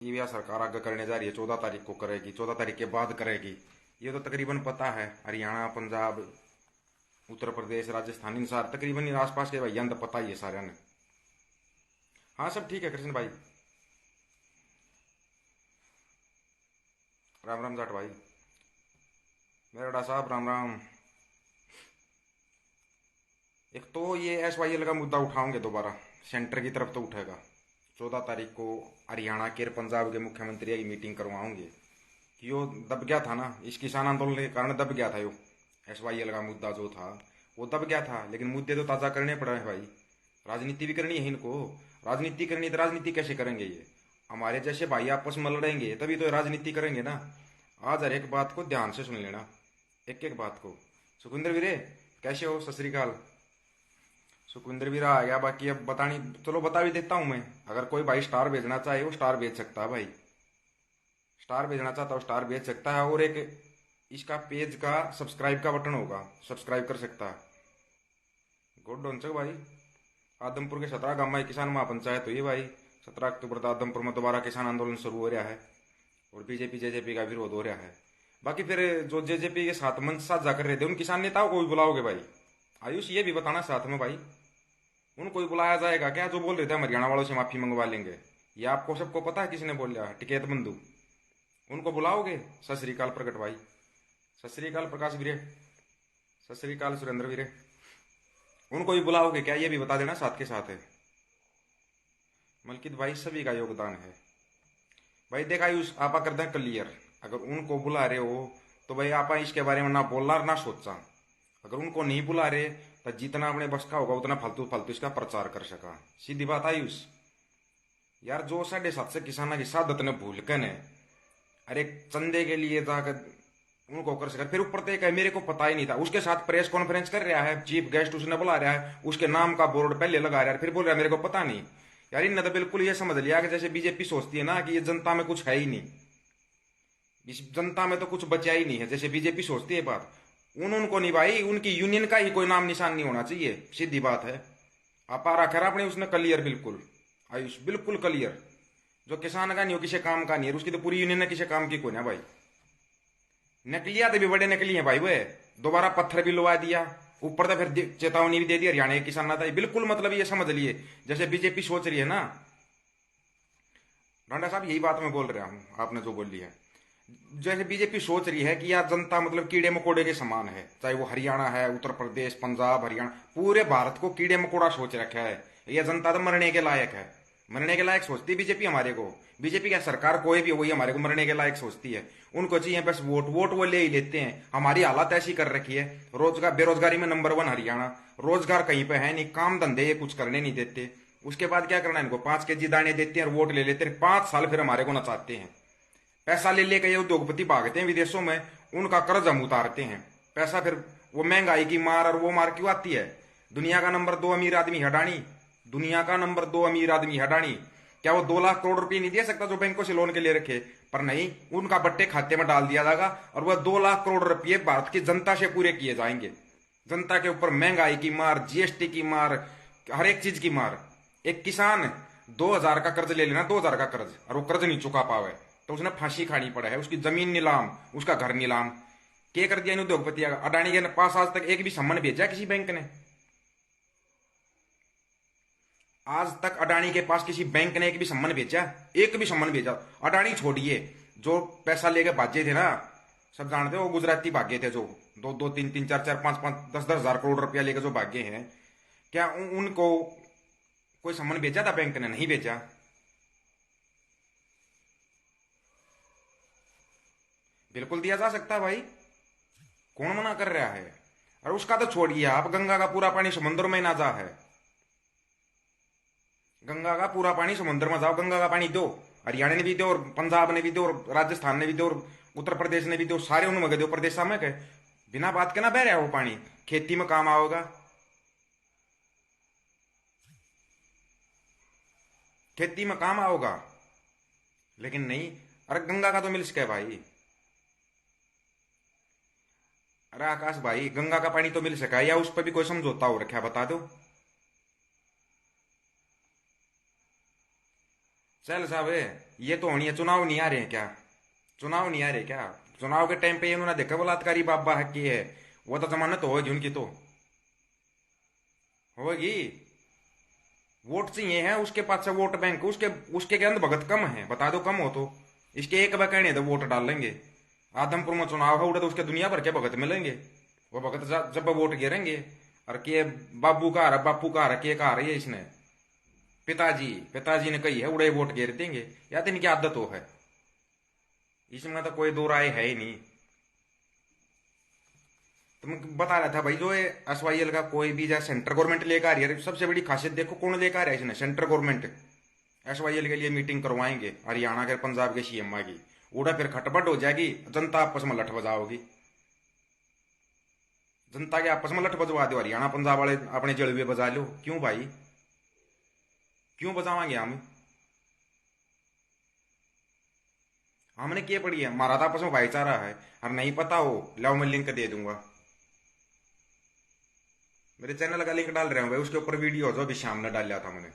ये भी सरकार आगे करने जा रही है, 14 तारीख को करेगी, 14 तारीख के बाद करेगी। ये तो तकरीबन पता है। हरियाणा, पंजाब, उत्तर प्रदेश, राजस्थान, इन सारे तकरीबन इन आसपास के भैया तो पता ही है सारे ने। हाँ सब ठीक है कृष्ण भाई। राम राम जाट भाई। मेरा डा साहब राम राम। एक तो ये SYL का मुद्दा उठाओगे दोबारा, सेंटर की तरफ तो उठेगा। 14 तारीख को हरियाणा के और पंजाब के मुख्यमंत्री की मीटिंग करवाओगे कि यो दब गया था ना, इस किसान आंदोलन के कारण दब गया था यो। SYL का मुद्दा जो था वो दब गया था, लेकिन मुद्दे तो ताज़ा करने पड़े हैं भाई। राजनीति भी करनी है इनको। राजनीति करनी तो राजनीति कैसे करेंगे ये? हमारे जैसे भाई आपस में लड़ेंगे तभी तो राजनीति करेंगे ना। आज हर एक बात को ध्यान से सुन लेना, एक एक बात को। सुखविंदर वीरे, कैसे हो? सत श्री अकाल। सुखविंदर वीरा आ गया। बाकी अब बतानी, चलो बता भी देता हूँ मैं। अगर कोई भाई स्टार भेजना चाहे वो स्टार भेज सकता है भाई। स्टार भेजना चाहता है स्टार भेज सकता है। और एक इसका पेज का सब्सक्राइब का बटन होगा, सब्सक्राइब कर सकता है। गुड डोंचक भाई। आदमपुर के 17 गांव में किसान महापंचायत हुई भाई। 17 अक्टूबर को आदमपुर में दोबारा किसान आंदोलन शुरू हो रहा है और बीजेपी जेजेपी का विरोध हो रहा है। बाकी फिर जो जेजेपी के साथ मंच साझा कर रहे थे उन किसान नेताओं को भी बुलाओगे भाई? आयुष ये भी बताना साथ में भाई, उनको भी बुलाया जाएगा क्या? जो बोल रहे थे हम हरियाणा वालों से माफी मंगवा लेंगे, ये आपको सबको पता है किसने बोला है? टिकैत बंधु। उनको बुलाओगे? सत श्री अकाल प्रकट भाई। सत श्री अकाल प्रकाश वीरे। सत श्री अकाल सुरेंद्र वीरे। उनको भी बुलाओगे क्या? ये भी बता देना साथ के साथ है। मलकित भाई सभी का योगदान है भाई। देखा आयुष आपा कर दें क्लियर। अगर उनको बुला रहे हो तो भाई आपा इसके बारे में ना बोलना ना सोचा। अगर उनको नहीं बुला रहे तो जितना अपने बस का होगा उतना फालतू फालतू इसका प्रचार कर सका। सीधी बात आयुष। यार जो 7.5 किसाना की सादत ने भूल कर ने अरे चंदे के लिए जाकर उनको कर सका, फिर ऊपर तक मेरे को पता ही नहीं था। उसके साथ प्रेस कॉन्फ्रेंस कर रहा है, चीफ गेस्ट उसने बुला रहा है, उसके नाम का बोर्ड पहले लगा रहा है, फिर बोल रहा है मेरे को पता नहीं। यार इनने तो बिल्कुल ये समझ लिया कि जैसे बीजेपी सोचती है ना कि ये जनता में कुछ है ही नहीं, इस जनता में तो कुछ बचा ही नहीं है, जैसे बीजेपी सोचती है बात। उनको नहीं भाई, उनकी यूनियन का ही कोई नाम निशान नहीं होना चाहिए, सीधी बात है। आप आ रखा आपने उसने क्लियर, बिल्कुल आयुष बिल्कुल क्लियर। जो किसान का नहीं हो, किसी काम का नहीं है, उसकी तो पूरी यूनियन है, किसी काम की कोई ना भाई। नकलिया तो भी बड़े नकली है भाई। वे दोबारा पत्थर भी लुवा दिया, ऊपर तो फिर चेतावनी भी दे दी हरियाणा के किसान था। बिल्कुल मतलब ये समझ लिए जैसे बीजेपी सोच रही है ना। रांडा साहब यही बात मैं बोल रहा हूं, आपने जो बोली है। जैसे बीजेपी सोच रही है कि यार जनता मतलब कीड़े मकोड़े के समान है, चाहे वो हरियाणा है, उत्तर प्रदेश, पंजाब, हरियाणा, पूरे भारत को कीड़े मकोड़ा सोच रखा है। यह जनता तो मरने के लायक है, मरने के लायक सोचती है बीजेपी हमारे को। बीजेपी क्या सरकार कोई भी वही हमारे को मरने के लायक सोचती है। उनको चाहिए बस वोट, वोट वो ले ही लेते हैं। हमारी हालत ऐसी कर रखी है, रोजगार बेरोजगारी में नंबर 1 हरियाणा, रोजगार कहीं पे है नहीं, काम धंधे ये कुछ करने नहीं देते। उसके बाद क्या करना है इनको? 5 kg दाने देते हैं और वोट ले लेते हैं, 5 साल फिर हमारे को नचाते हैं। पैसा ले लेकर ये उद्योगपति भागते हैं विदेशों में, उनका कर्ज हम उतारते हैं। पैसा फिर वो महंगाई की मार और वो मार क्यों आती है? दुनिया का नंबर 2 अमीर आदमी हटानी, दुनिया का नंबर 2 अमीर आदमी हटानी, क्या वो 2 लाख करोड़ रुपए नहीं दे सकता जो बैंकों से लोन के लिए रखे? पर नहीं, उनका बट्टे खाते में डाल दिया जाएगा और वह 2 लाख करोड़ रुपये भारत की जनता से पूरे किए जाएंगे। जनता के ऊपर महंगाई की मार, जीएसटी की मार, हर एक चीज की मार। एक किसान 2,000 का कर्ज ले लेना, 2,000 का कर्ज, और वो कर्ज नहीं चुका पावे तो उसने फांसी खानी पड़ा है, उसकी जमीन नीलाम, उसका घर नीलाम। क्या कर दिया इन उद्योगपति? अडानी के पास आज तक एक भी सम्मान भेजा किसी बैंक ने? आज तक अडानी के पास किसी बैंक ने एक भी सम्मान भेजा? एक भी सम्मान भेजा? अडानी छोड़िए, जो पैसा लेके भागे थे ना, सब जानते हो, वो गुजराती भागे थे जो 2-2, 3-3, 4-4, 5-5, 10-10 हजार करोड़ रुपया लेके जो भागे हैं, क्या उनको कोई सम्मान भेजा था बैंक ने? नहीं भेजा। बिल्कुल दिया जा सकता है भाई, कौन मना कर रहा है? और उसका तो छोड़िए आप, गंगा का पूरा पानी समुद्र में ना जा है। गंगा का पूरा पानी समुद्र में जाओ, गंगा का पानी दो। हरियाणा ने भी दो और पंजाब ने भी दो और राजस्थान ने भी दो और उत्तर प्रदेश ने भी दो, सारे उनमें दो, प्रदेश में गए। बिना बात के ना बह रहा है वो पानी, खेती में काम आओगा, खेती में काम आओगा। लेकिन नहीं, अरे गंगा का तो मिल सके भाई। अरे आकाश भाई, गंगा का पानी तो मिल सका, या उस पर भी कोई समझौता हो रखा है? बता दो। चल साहब ये तो होनी है, चुनाव नहीं आ रहे हैं क्या? चुनाव नहीं आ रहे क्या? चुनाव के टाइम पे ये उन्होंने देखा बलात्कारी बाबा है की है, वो तो जमानत होगी उनकी तो होगी। वोट चाहिए है उसके पास से, वोट बैंक उसके उसके के अंदर भगत कम है, बता दो कम हो तो इसके एक बार कहने तो वोट डाल लेंगे। आदमपुर में चुनाव है उड़े तो उसके दुनिया भर के भगत मिलेंगे। वो भगत जब वोट गिरेंगे और के बाबू का रहा, बापू का रहा, के का रही है इसने, पिताजी पिताजी ने कही है उड़े वोट गिर देंगे, या तो इनकी आदत हो है, इसमें तो कोई दो राय है ही नहीं। तो मैं बता रहा था भाई, जो ये एसवाईएल का कोई भी जैसे सेंट्रल गवर्नमेंट लेकर आ रही है, सबसे बड़ी खासियत देखो कौन लेकर आ रहा है इसने, सेंट्रल गवर्नमेंट एसवाईएल के लिए मीटिंग करवाएंगे हरियाणा के पंजाब के सीएम की, उड़ा फिर खटपट हो जाएगी, जनता आपस में लठ बजाओगी, जनता के आपस में लठ बजवा दो, हरियाणा पंजाब वाले अपने जलवे बजा लो। क्यों भाई, क्यों बजावाएंगे हम? हमने क्या पड़ी है, हमारा तो आपस में भाईचारा है। और नहीं पता हो लाओ मैं लिंक दे दूंगा, मेरे चैनल का लिंक डाल रहे हूँ भाई, उसके ऊपर वीडियो जो अभी शाम ने डाल लिया था मैंने,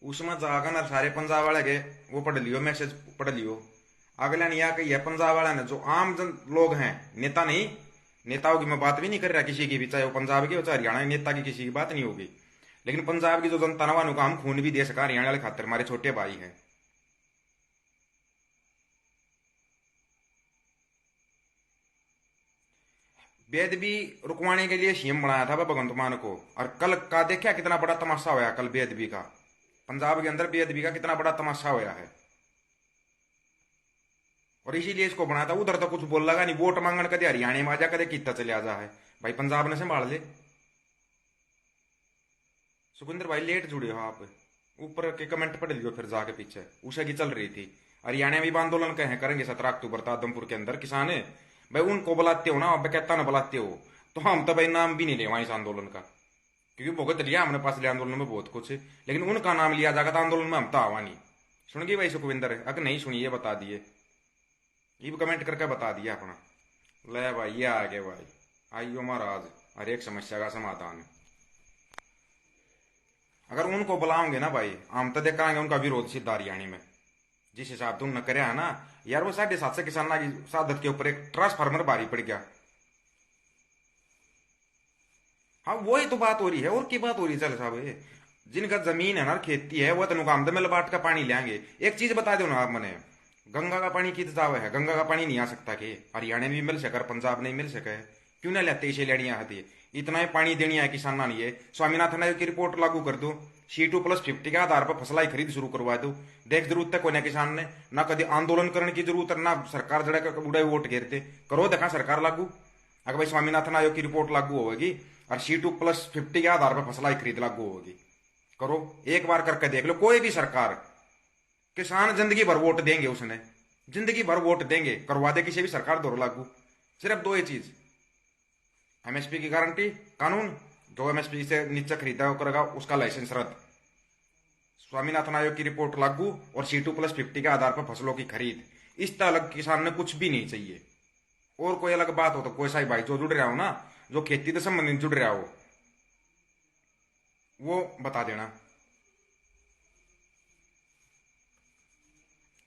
उसमें जाकर ना सारे पंजाब वाले के वो पढ़ लियो, मैसेज पढ़ लियो। अगला नहीं आके यह पंजाब वाला ने जो आम जन लोग हैं, नेता नहीं, नेताओं की मैं बात भी नहीं कर रहा किसी की भी, चाहे वो पंजाब की हो चाहे हरियाणा, नेता की किसी की बात नहीं होगी, लेकिन पंजाब की जो जनता ना का हम खून भी दे सका हरियाणा वाले खातिर, हमारे छोटे भाई हैं। वेद भी रुकवाने के लिए सीएम बनाया था भगवंत मान को, और कल का देखा कितना बड़ा तमाशा होया, कल बेअदबी का पंजाब के अंदर बेअदबी का कितना बड़ा तमाशा होया है। और इसीलिए इसको बनाया था, उधर तो कुछ बोल लगा नहीं, वोट मांगने कदे हरियाणा में आजा, कदे कितना चले आजा है भाई, पंजाब ने संभाल ले। सुखविंदर भाई लेट जुड़े हो आप, ऊपर के कमेंट पढ़ लियो फिर जाके, पीछे उषा की चल रही थी, हरियाणा में भी आंदोलन कहे करेंगे 17 अक्टूबर तो आदमपुर के अंदर किसान है भाई, उनको बुलाते हो ना, अब कहता ना बुलाते हो तो हम तो भाई नाम भी नहीं ले वहां इस आंदोलन का, क्योंकि भुगत लिया हमने पास लिया आंदोलन में बहुत कुछ, लेकिन उनका नाम लिया जाएगा तो आंदोलन में हम तो आवा नहीं। सुन गई भाई सुखविंदर? अगर नहीं सुनी ये बता दिए, ये भी कमेंट करके बता दिया अपना। ले भाई ये आ गए भाई, आइयो महाराज, हर एक समस्या का समाधान। अगर उनको बुलाओगे ना भाई, हम तो देखेंगे उनका विरोध सीधा हरियाणा में, जिस हिसाब से उन्होंने करे ना यार, वो 750 किसानों की शहादत के ऊपर एक ट्रांसफार्मर भारी पड़ गया। हाँ वही तो बात हो रही है, और की बात हो रही है? चल साहब ये जिनका जमीन है ना, खेती है, वो तो आमदन में बाट का पानी लेंगे। एक चीज बता दो ना आप मने, गंगा का पानी कित जावे है, गंगा का पानी नहीं आ सकता के हरियाणा में भी मिल सकर, पंजाब नहीं मिल सके, क्यों ना लेते इसे लेनिया आती है, इतना ही पानी देनी है किसाना नहीं है। स्वामीनाथन आयोग की रिपोर्ट लागू कर दो, C2+50 के आधार पर फसलाई खरीद शुरू करवा दो, देख जरूरत है कोई किसान ने ना, कभी आंदोलन करने की जरूरत है ना, सरकार जड़ा उड़े वोट घेरते करो, देखा सरकार लागू, अगर भाई स्वामीनाथन आयोग की रिपोर्ट लागू होगी और C2+50 के आधार पर फसलाई खरीद लागू होगी, करो एक बार करके देख लो, कोई भी सरकार, किसान जिंदगी भर वोट देंगे, उसने जिंदगी भर वोट देंगे, करवा दे किसी भी सरकार दो लागू, सिर्फ दो ही चीज, एमएसपी की गारंटी कानून, जो एमएसपी से नीचे खरीदा करेगा उसका लाइसेंस रद्द, स्वामीनाथन आयोग की रिपोर्ट लागू, और C2+50 के आधार पर फसलों की खरीद, इस अलग किसान ने कुछ भी नहीं चाहिए। और कोई अलग बात हो तो कोई सा भाई जो जुड़ रहा हो ना, जो खेती से संबंधित जुड़ रहा हो, वो बता देना।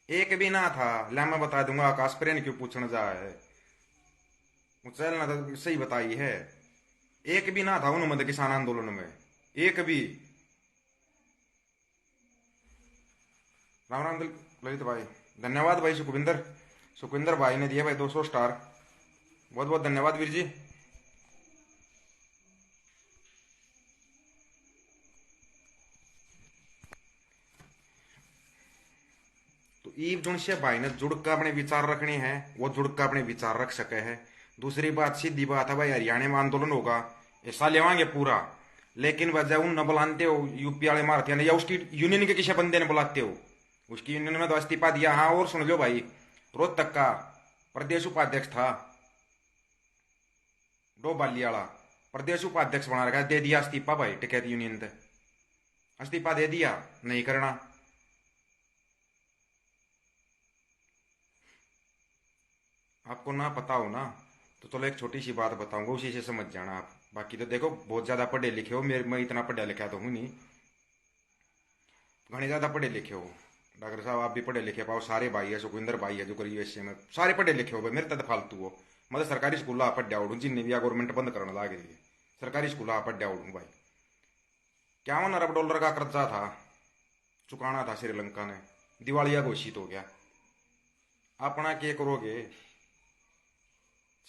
एक भी ना था ला, मैं बता दूंगा, आकाश प्रेन क्यों पूछने जा है, चल ना तो सही बताई है, एक भी ना था उन्होंने किसान आंदोलन में, एक भी। राम राम ललित भाई, धन्यवाद भाई सुखविंदर, सुखविंदर भाई ने दिया भाई 200 स्टार, बहुत बहुत धन्यवाद वीर जी। तो ईब जुन से भाई ने जुड़ कर अपने विचार रखने हैं, वो जुड़ कर अपने विचार रख सके है। दूसरी बात सीधी बात है भाई, हरियाणा में आंदोलन होगा ऐसा लेवाएंगे पूरा, लेकिन वजह उन न बुलाते हो यूपी वाले मारते हैं, या उसकी यूनियन के किसी बंदे ने बुलाते हो, उसकी यूनियन में तो इस्तीफा दिया। हाँ और सुन लो भाई, रोहतक का प्रदेश उपाध्यक्ष था डोबाली वाला, प्रदेश उपाध्यक्ष बना रखा, दे दिया इस्तीफा भाई, टिकैत यूनियन से इस्तीफा दे दिया, नहीं करना। आपको ना पता हो ना तो चलो एक छोटी सी बात बताऊंगा, उसी से समझ जाना आप, बाकी तो देखो बहुत ज्यादा पढ़े लिखे हो, मेरे मैं इतना पढ़ा लिखा तो हूं नहीं, घने ज्यादा पढ़े लिखे हो। डॉक्टर साहब आप भी पढ़े लिखे पाओ, सारे भाई है, सुखविंदर भाई है जो ग्रेजुएशन में सारे पढ़े लिखे हो भाई, मेरे तक फालतू हो। मतलब सरकारी स्कूल आप पढ़ उड़ू जिन्हें भी गवर्नमेंट बंद करने लग रही है, सरकारी स्कूल आप पढ़ उड़ू भाई। 51 अरब डॉलर का कर्जा था, चुकाना था श्रीलंका ने, दिवालिया घोषित हो गया। अपना क्या करोगे?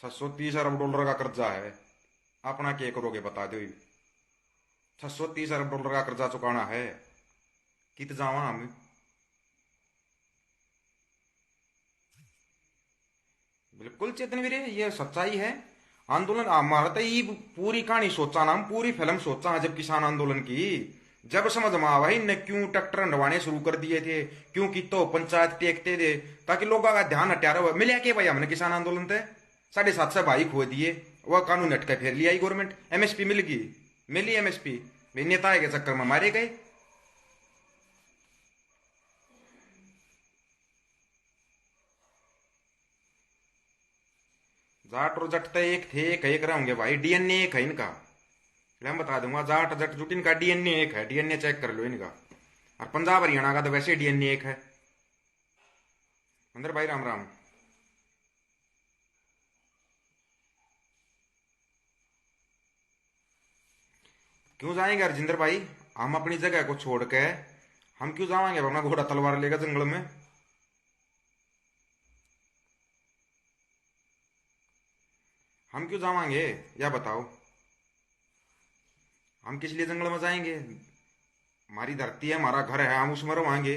630 अरब डॉलर का कर्जा है, अपना क्या करोगे बता दो। 630 अरब डॉलर का कर्जा चुकाना है, कित जावा हम। बिल्कुल चेतन वीरे, ये सच्चाई है। आंदोलन हमारा तो ये पूरी कहानी सोचा ना, हम पूरी फिल्म सोचा है जब किसान आंदोलन की। जब समझ में आवा इनने क्यों ट्रैक्टर हंडवाने शुरू कर दिए थे, क्यों की तो पंचायत टेकते थे ताकि लोगों का ध्यान हटा रहा। मिले के भाई हमने किसान आंदोलन थे, 750 भाई खो दिए, वह कानून हटके फेर लिया गवर्नमेंट, एमएसपी मिल गई, मिली एमएसपी, नेता के चक्कर में मारे गए। जाट और जट तो एक थे, एक रहेंगे भाई, डीएनए एक है इनका। मैं बता दूंगा, जाट जट जुट इनका डीएनए एक है, डीएनए चेक कर लो इनका। और पंजाब हरियाणा का तो वैसे डीएनए एक है। अंदर भाई राम राम। क्यों जाएंगे हरजिंदर भाई, हम अपनी जगह को छोड़ के हम क्यों जाएंगे अपना घोड़ा तलवार लेकर जंगल में? हम क्यों जाएंगे या बताओ, हम किस लिए जंगल में जाएंगे? हमारी धरती है, हमारा घर है, हम उसमें रहोगे।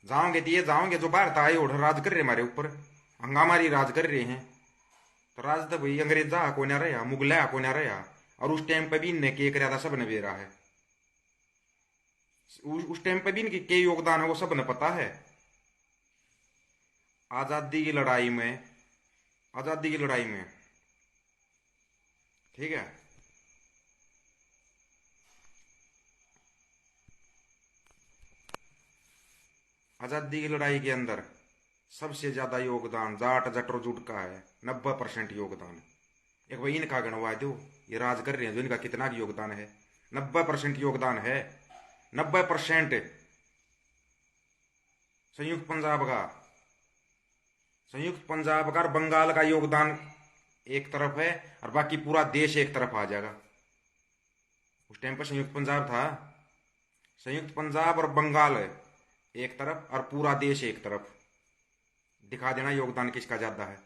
जाओगे तो ये जाओगे जो बाहर था, ये राज कर रहे हमारे ऊपर, हंगामारी राज कर रहे हैं। तो राज तो भाई अंग्रेजा को ना रहा, मुगला को ना रहा। और उस टाइम पे भी इनने के करा था, सब ने बेरा है। उस टाइम पे भी इनकी के योगदान है वो सब ने पता है। आजादी की लड़ाई में, आजादी की लड़ाई में, ठीक है। आजादी की लड़ाई के अंदर सबसे ज्यादा योगदान जाट जट और जुट का है, 90% योगदान। एक भाई इनका गणवा दो, ये राज कर रहे हैं जो, इनका कितना योगदान है? 90% योगदान है, 90%। संयुक्त पंजाब का, संयुक्त पंजाब का और बंगाल का योगदान एक तरफ है, और बाकी पूरा देश एक तरफ आ जाएगा। उस टाइम पर संयुक्त पंजाब था, संयुक्त पंजाब और बंगाल एक तरफ और पूरा देश एक तरफ। दिखा देना योगदान किसका ज्यादा है,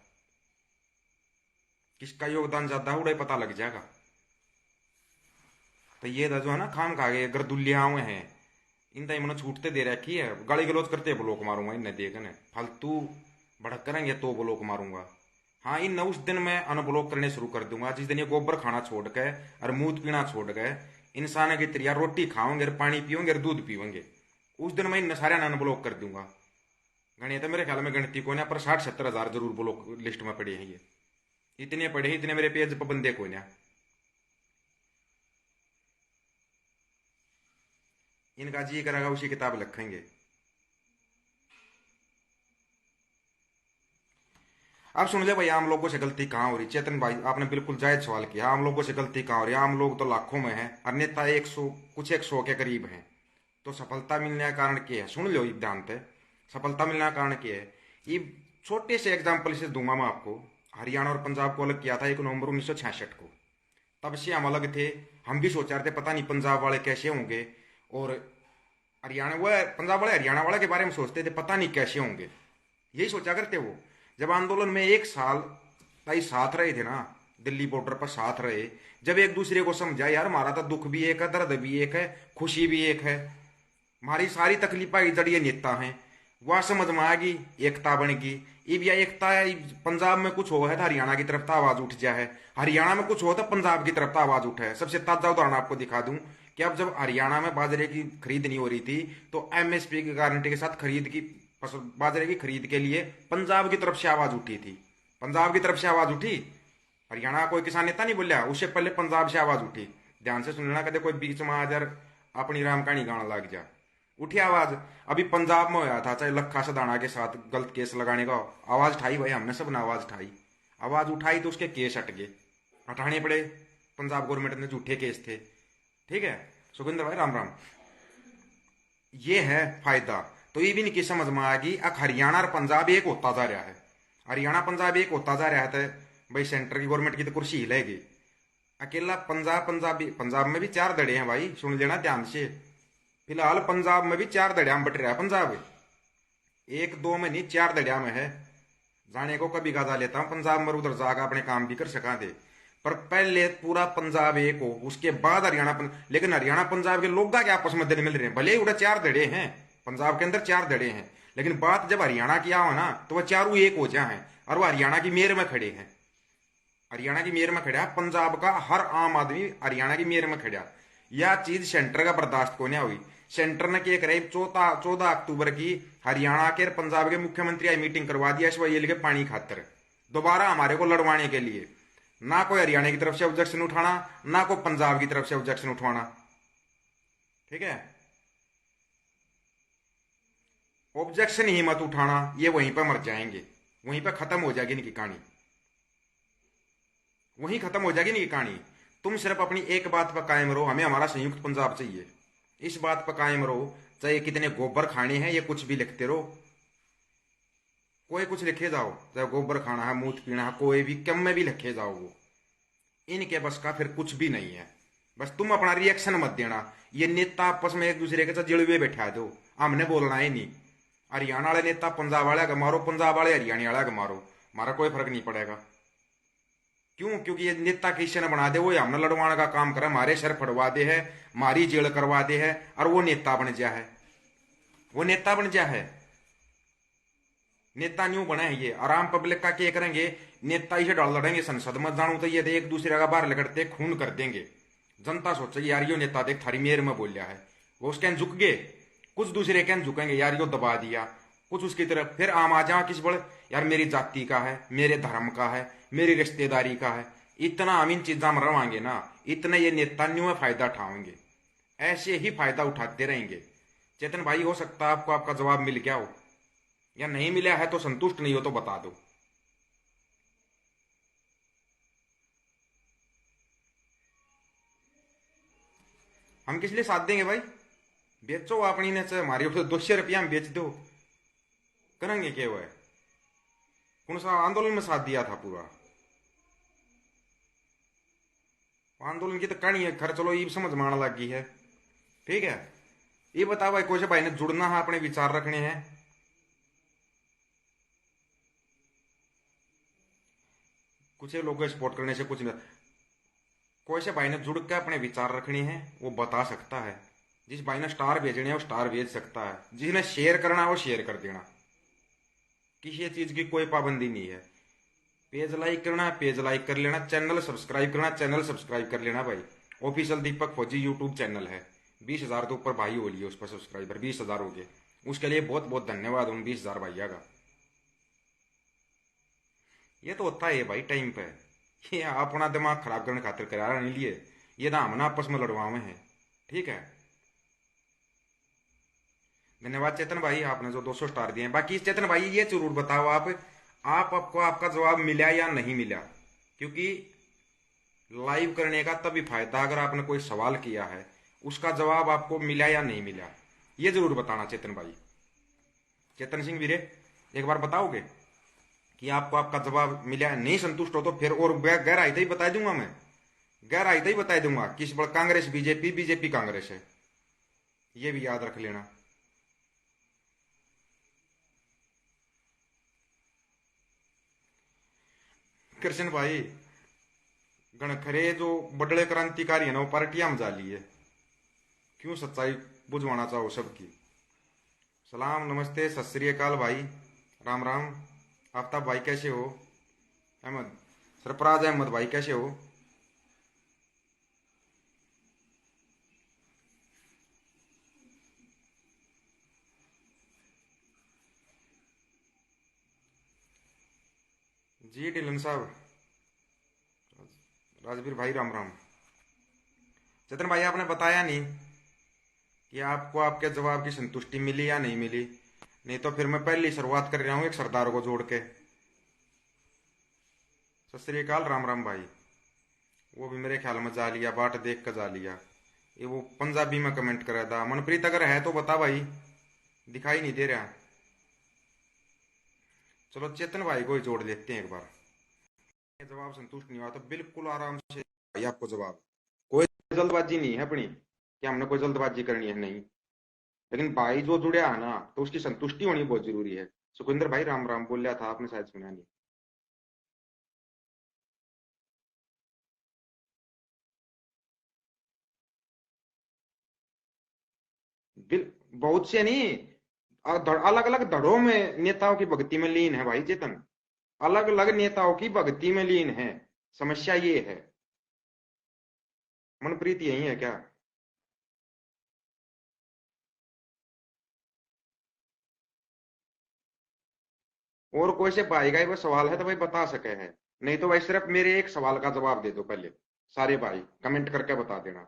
किसका योगदान ज्यादा है, उड़ा पता लग जाएगा। तो ये जो है ना खाम खा गए गर्दुल्लिया हुए हैं, इन मैंने छूटते दे रखी है, गाली गलौज करते ब्लॉक मारूंगा इन्हें देखने, फालतू भड़क करेंगे तो ब्लॉक मारूंगा। हाँ, इन उस दिन मैं अनब्लॉक करने शुरू कर दूंगा जिस दिन ये गोबर खाना छोड़ के और मूत पीना छोड़ गए, इंसान की तरह रोटी खाओगे, पानी पियोगे और दूध पीओगे, उस दिन मैं इन सारे अनब्लॉक कर दूंगा। गणित तो मेरे ख्याल में गिनती को ना, पर 60-70 हज़ार जरूर ब्लॉक लिस्ट में पड़े हैं ये, इतने पड़े हैं, इतने मेरे पेज पर बंदे को ना। इनका जी करेगा उसी किताब लिखेंगे। अब सुन ले भाई, आम लोगों से गलती कहाँ हो रही? चेतन भाई आपने बिल्कुल जायज सवाल किया, आम लोगों से गलती कहाँ हो रही है? आम लोग तो लाखों में हैं और नेता 100, कुछ 100 के करीब हैं। तो सफलता मिलने का कारण क्या है? सुन लो ध्यान से, सफलता मिलने का कारण क्या है? ये छोटे से एग्जाम्पल से दूंगा मैं आपको। हरियाणा और पंजाब को अलग किया था 1 नवंबर 1966 को, तब से हम अलग थे। हम भी सोच रहे थे पता नहीं पंजाब वाले कैसे होंगे, और हरियाणा वो पंजाब वाले हरियाणा वाले के बारे में सोचते थे पता नहीं कैसे होंगे, यही सोचा करते वो। जब आंदोलन में 1 साल ताई साथ रहे थे ना, दिल्ली बॉर्डर पर साथ रहे, जब एक दूसरे को समझा यार हमारा तो दुख भी एक है, दर्द भी एक है, खुशी भी एक है, हमारी सारी तकलीफा की जड़िए नेता हैं, वह समझ में आ गई, एकता बन गई। ये भी एकता है, पंजाब में कुछ हो है तो हरियाणा की तरफ तो आवाज उठ जाए, हरियाणा में कुछ हो तो पंजाब की तरफ तो आवाज उठे। सबसे ताजा उदाहरण आपको दिखा दूं कि अब जब हरियाणा में बाजरे की खरीद नहीं हो रही थी, तो एमएसपी की गारंटी के साथ खरीद की बाजरे की खरीद के लिए पंजाब की तरफ से आवाज उठी थी। पंजाब की तरफ से आवाज उठी, हरियाणा कोई किसान नेता नहीं बोलिया, उससे पहले पंजाब से आवाज उठी। ध्यान से सुन लेना, कदे कोई बीच में आज अपनी राम कहानी गाना लग जा, उठी आवाज। अभी पंजाब में होया था, चाहे लखा सदाना के साथ गलत केस लगाने का, आवाज उठाई भाई, हमने सब ने आवाज उठाई। आवाज उठाई तो उसके केस हट गए, हटाने पड़े, पंजाब गवर्नमेंट ने झूठे केस थे। ठीक है सुखविंदर भाई राम राम। ये है फायदा। तो ये भी नहीं समझ में आएगी अब हरियाणा और पंजाब एक होता जा रहा है, हरियाणा पंजाब एक होता जा रहा है, तो भाई सेंटर की गवर्नमेंट की तो कुर्सी हिलेगी। अकेला पंजाब में भी चार दड़े हैं भाई, सुन लेना ध्यान से। फिलहाल पंजाब में भी चार दड़िया में बट रहा है पंजाब, एक दो में नहीं, चार दड़िया में है। जाने को कभी गादा लेता हूँ पंजाब में, उधर जाकर अपने काम भी कर सका दे, पर पहले पूरा पंजाब एक हो, उसके बाद हरियाणा लेकिन हरियाणा पंजाब के लोग क्या आपस में दिन मिल रहे हैं, भले ही उधर चार दड़े हैं, पंजाब के अंदर चार दड़े हैं, लेकिन बात जब हरियाणा की आओ ना तो वह चारों एक हो जाए, और वह हरियाणा की मेयर में खड़े हैं, हरियाणा की मेयर में खड़ा, पंजाब का हर आम आदमी हरियाणा की मेयर में खड़ा। यह चीज सेंटर का बर्दाश्त को नहीं हुई। सेंटर ने क्या करे, 14 अक्टूबर की हरियाणा के पंजाब के मुख्यमंत्री आई मीटिंग करवा दिया एसवाईएल के पानी खातर, दोबारा हमारे को लड़वाने के लिए। ना कोई हरियाणा की तरफ से ऑब्जेक्शन उठाना, ना कोई पंजाब की तरफ से ऑब्जेक्शन उठवाना, ठीक है। ऑब्जेक्शन ही मत उठाना, ये वहीं पर मर जाएंगे, वहीं पर खत्म हो जाएगी इनकी कहानी, वहीं खत्म हो जाएगी इनकी कहानी। तुम सिर्फ अपनी एक बात पर कायम रहो, हमें हमारा संयुक्त पंजाब चाहिए, इस बात पर कायम रहो, चाहे कितने गोबर खाने हैं, ये कुछ भी लिखते रहो, कोई कुछ लिखे जाओ, चाहे गोबर खाना है, मूत पीना है, कोई भी कम में भी लिखे जाओ, वो इनके बस का फिर कुछ भी नहीं है। बस तुम अपना रिएक्शन मत देना, ये नेता आपस में एक दूसरे के साथ जड़वे बैठा दो, हमने बोलना ही नहीं। हरियाणा वाले नेता पंजाब वाले का मारो, पंजाब वाले हरियाणा वाले का मारो, हमारा कोई फर्क नहीं पड़ेगा। क्यों? क्योंकि ये नेता किसी ने बना दे, वो हमने लड़वाने का काम करे, हमारे सर फड़वा दे है, हमारी जेल करवा दे है, और वो नेता बन जा है, वो नेता बन जा है। नेता न्यू बने हैं ये, आराम पब्लिक का क्या करेंगे, नेता इसे डाल लड़ेंगे संसद में, जानू तो ये एक दूसरे का बाहर लगड़ते खून कर देंगे। जनता सोचेगी यार यो नेता देख थारी मेयर में बोल है, वो उसके झुक गए, कुछ दूसरे के झुकेंगे, यार यो दबा दिया, कुछ उसकी तरफ फिर आम आ जा किस बड़े, यार मेरी जाति का है, मेरे धर्म का है, मेरी रिश्तेदारी का है, इतना हम इन चीजा में रवांगे ना, इतने ये नेता न्यू में फायदा उठाएंगे, ऐसे ही फायदा उठाते रहेंगे। चेतन भाई, हो सकता है आपको आपका जवाब मिल गया हो, या नहीं मिला है तो संतुष्ट नहीं हो तो बता दो। हम किस लिए साथ देंगे भाई, बेचो अपनी ने, हमारे ऊपर 200 रुपया में बेच दो, करेंगे क्या वो है, कौन सा आंदोलन में साथ दिया था पूरा, आंदोलन की तो कहानी है, खैर चलो ये समझ में आने लगी है, ठीक है। ये बताओ भाई, कोई से भाई ने जुड़ना है, अपने विचार रखने हैं, कुछ लोगों को सपोर्ट करने से कुछ नहीं, कोई से भाई ने जुड़ के अपने विचार रखने हैं, वो बता सकता है, जिस भाई ने स्टार भेजने हैं वो स्टार भेज सकता है, जिसने शेयर करना है वो शेयर कर देना, किसी चीज की कोई पाबंदी नहीं है। पेज लाइक करना है पेज लाइक कर लेना, चैनल सब्सक्राइब करना चैनल सब्सक्राइब कर लेना भाई। ऑफिशियल दीपक फौजी यूट्यूब चैनल है, 20,000 तो ऊपर भाई हो लिए उस पर सब्सक्राइबर, 20,000 हो गए, उसके लिए बहुत बहुत धन्यवाद उन 20,000 भैया का। ये तो होता है भाई टाइम पे, ये अपना दिमाग खराब करने खातिर करा नहीं लिए, ये ना हमने आपस में लड़वावे हैं, ठीक है। धन्यवाद चेतन भाई, आपने जो 200 स्टार दिए हैं। बाकी चेतन भाई ये जरूर बताओ आपको आपका जवाब मिला या नहीं मिला, क्योंकि लाइव करने का तभी फायदा अगर आपने कोई सवाल किया है, उसका जवाब आपको मिला या नहीं मिला, ये जरूर बताना चेतन भाई। चेतन सिंह वीरे, एक बार बताओगे कि आपको आपका जवाब मिला, नहीं संतुष्ट हो तो फिर और गहराई ही बता दूंगा, मैं गहराई ही बता दूंगा किस बड़ कांग्रेस बीजेपी, बीजेपी कांग्रेस है, ये भी याद रख लेना। कृष्ण भाई, गणखरे जो बड़े क्रांतिकारी है ना, वो पार्टियां में जा ली है, क्यों सच्चाई बुझवाना चाहो सबकी। सलाम नमस्ते सत श्री अकाल भाई, राम राम। आफ्ताब भाई कैसे हो? अहमद, सरफराज अहमद भाई कैसे हो? जी ढिलन साहब, राजवीर भाई राम राम। चेतन भाई, आपने बताया नहीं कि आपको आपके जवाब की संतुष्टि मिली या नहीं मिली, नहीं तो फिर मैं पहली शुरुआत कर रहा हूं एक सरदार को जोड़ के। सत श्री अकाल, राम राम भाई। वो भी मेरे ख्याल में जा लिया, बाट देख कर जा लिया, ये वो पंजाबी में कमेंट करा था। मनप्रीत अगर है तो बता भाई, दिखाई नहीं दे रहा। चलो चेतन भाई को ही जोड़ लेते हैं एक बार। ये जवाब संतुष्ट नहीं हुआ तो बिल्कुल आराम से भाई आपको जवाब। कोई जल्दबाजी नहीं है अपनी कि हमने कोई जल्दबाजी करनी है, नहीं। लेकिन भाई जो जुड़े है ना तो उसकी संतुष्टि होनी बहुत जरूरी है। सुखविंदर भाई राम राम बोल रहा था, आपने शायद सुना नहीं। बहुत से नहीं, अलग अलग धड़ों में नेताओं की भक्ति में लीन है भाई चेतन। अलग अलग नेताओं की भक्ति में लीन है। समस्या ये है। मनप्रीत यही है क्या? और कोई से भाई का ही वो सवाल है तो भाई बता सके है। नहीं तो भाई सिर्फ मेरे एक सवाल का जवाब दे दो पहले। सारे भाई कमेंट करके बता देना।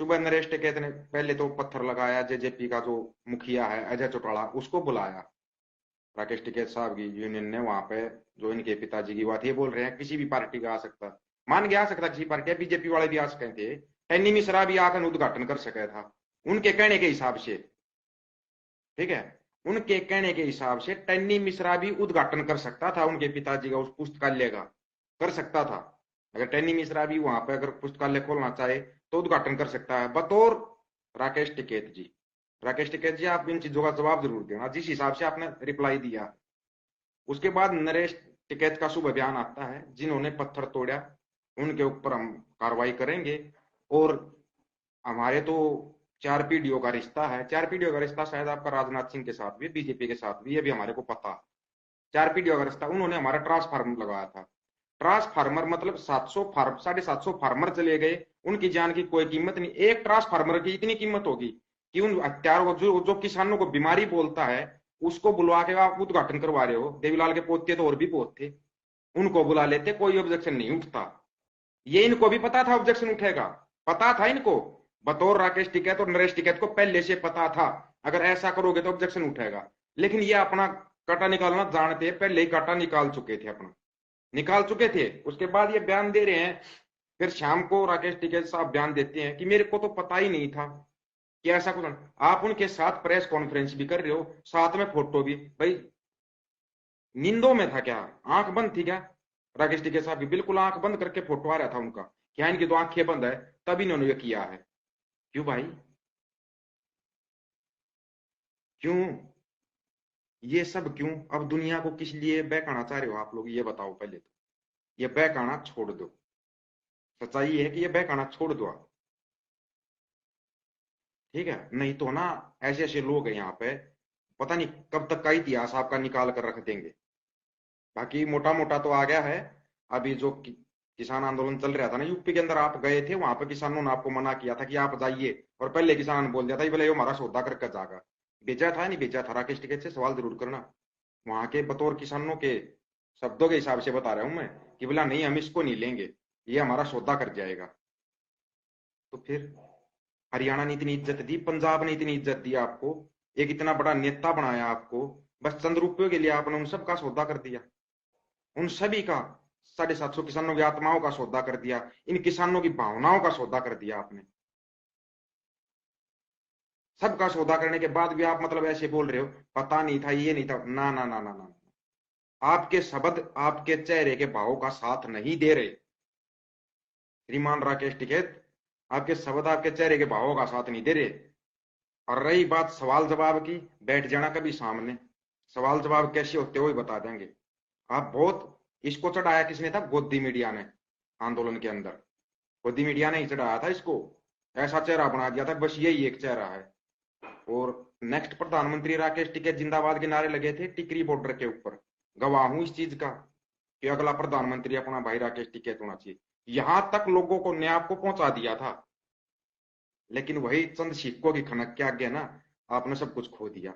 सुबह नरेश टिकैत ने पहले तो पत्थर लगाया, जेजेपी का जो मुखिया है अजय चौटाला उसको बुलाया। राकेश टिकैत साहब की यूनियन ने वहां पे, जो इनके पिताजी की बात ये बोल रहे हैं किसी भी पार्टी का आ सकता, मान के आ सकता किसी पार्टी, बीजेपी वाले भी आ सके थे। टैनी मिश्रा भी आकर उद्घाटन कर सका था उनके कहने के हिसाब से। ठीक है, उनके कहने के हिसाब से टन्नी मिश्रा भी उद्घाटन कर सकता था उनके पिताजी का उस पुस्तकालय का, कर सकता था। अगर टन्नी मिश्रा भी वहां पर अगर पुस्तकालय खोलना चाहे तो उद्घाटन कर सकता है बतौर राकेश टिकैत जी। राकेश टिकैत जी आप इन चीजों का जवाब जरूर देना जिस हिसाब से आपने रिप्लाई दिया। उसके बाद नरेश टिकैत का शुभ अभियान आता है, जिन्होंने पत्थर तोड़ा उनके ऊपर हम कार्रवाई करेंगे। और हमारे तो चार पीढ़ियों का रिश्ता है, चार पीढ़ियों का रिश्ता शायद आपका राजनाथ सिंह के साथ भी, बीजेपी के साथ भी, ये भी हमारे को पता। चार पीढ़ियों का रिश्ता, उन्होंने हमारा ट्रांसफार्मर लगाया था। ट्रांसफार्मर मतलब 700 फार्म 750 फार्मर चले गए, उनकी जान की कोई कीमत नहीं। एक ट्रांसफार्मर की इतनी कीमत होगी कि उन हत्यारों जो किसानों को बीमारी बोलता है उसको बुलवा के आप उद्घाटन करवा रहे हो। देवीलाल के पोते तो और भी बहुत थे, उनको बुला लेते, कोई ऑब्जेक्शन नहीं उठता। ये इनको भी पता था ऑब्जेक्शन उठेगा, पता था इनको। बतौर राकेश टिकैत और नरेश टिकैत को पहले से पता था अगर ऐसा करोगे तो ऑब्जेक्शन उठेगा। लेकिन ये अपना काटा निकालना जानते हैं, पहले ही काटा निकाल चुके थे अपना, निकाल चुके थे। उसके बाद ये बयान दे रहे हैं। फिर शाम को राकेश टिकैत साहब बयान देते हैं कि मेरे को तो पता ही नहीं था कि ऐसा कुछ। आप उनके साथ प्रेस कॉन्फ्रेंस भी कर रहे हो, साथ में फोटो भी। भाई नींदों में था क्या? आंख बंद थी क्या राकेश टिकैत साहब की? बिल्कुल आंख बंद करके फोटो आ रहा था उनका। क्या इनकी तो आंखें बंद है तब इन्होंने ये किया है? क्यों भाई, क्यों? ये सब क्यों? अब दुनिया को किस लिए बहकाना चाह रहे हो आप लोग, ये बताओ पहले तो। ये बहकाना छोड़ दो। सच्चाई ये है कि ये बहकाना छोड़ दो आप। ठीक है, नहीं तो ना ऐसे ऐसे लोग हैं यहाँ पे, पता नहीं कब तक का इतिहास आपका निकाल कर रख देंगे। बाकी मोटा मोटा तो आ गया है। अभी जो किसान आंदोलन चल रहा था ना यूपी के अंदर, आप गए थे वहां पे, किसानों ने आपको मना किया था कि आप जाइए, और पहले किसान बोल दिया था बोले ये हमारा सौदा करके जाएगा। बेचा था नहीं बेचा था? राकेश टिकैत से सवाल जरूर करना। वहां के बतौर किसानों के शब्दों के हिसाब से बता रहा हूं मैं कि बोला नहीं हम इसको नहीं लेंगे, ये हमारा सौदा कर जाएगा। तो फिर हरियाणा ने इतनी इज्जत दी, पंजाब ने इतनी इज्जत दी आपको, एक इतना बड़ा नेता बनाया आपको, बस चंद रुपयों के लिए आपने उन सब का सौदा कर दिया। उन सभी का, 750 किसानों की आत्माओं का सौदा कर दिया, इन किसानों की भावनाओं का सौदा कर दिया आपने। सबका सौदा करने के बाद भी आप मतलब ऐसे बोल रहे हो पता नहीं था, ये नहीं था। ना ना ना ना ना, आपके शब्द आपके चेहरे के भावों का साथ नहीं दे रहे। श्रीमान राकेश टिकैत, आपके शब्द आपके चेहरे के भावों का साथ नहीं दे रहे। और रही बात सवाल जवाब की, बैठ जाना कभी सामने, सवाल जवाब कैसे होते हुए बता देंगे। आप बहुत, इसको चढ़ाया किसने था? गोदी मीडिया ने। आंदोलन के अंदर गोदी मीडिया ने ही चढ़ाया था इसको, ऐसा चेहरा बना दिया था बस यही एक चेहरा है। और नेक्स्ट प्रधानमंत्री राकेश टिकैत जिंदाबाद के नारे लगे थे टिकरी बॉर्डर के ऊपर। गवाह हूं इस चीज का कि अगला प्रधानमंत्री अपना भाई राकेश टिकैत होना चाहिए। यहां तक लोगों को न्याय को पहुंचा दिया था। लेकिन वही चंद सिक्कों की खनक के आगे ना, आपने सब कुछ खो दिया,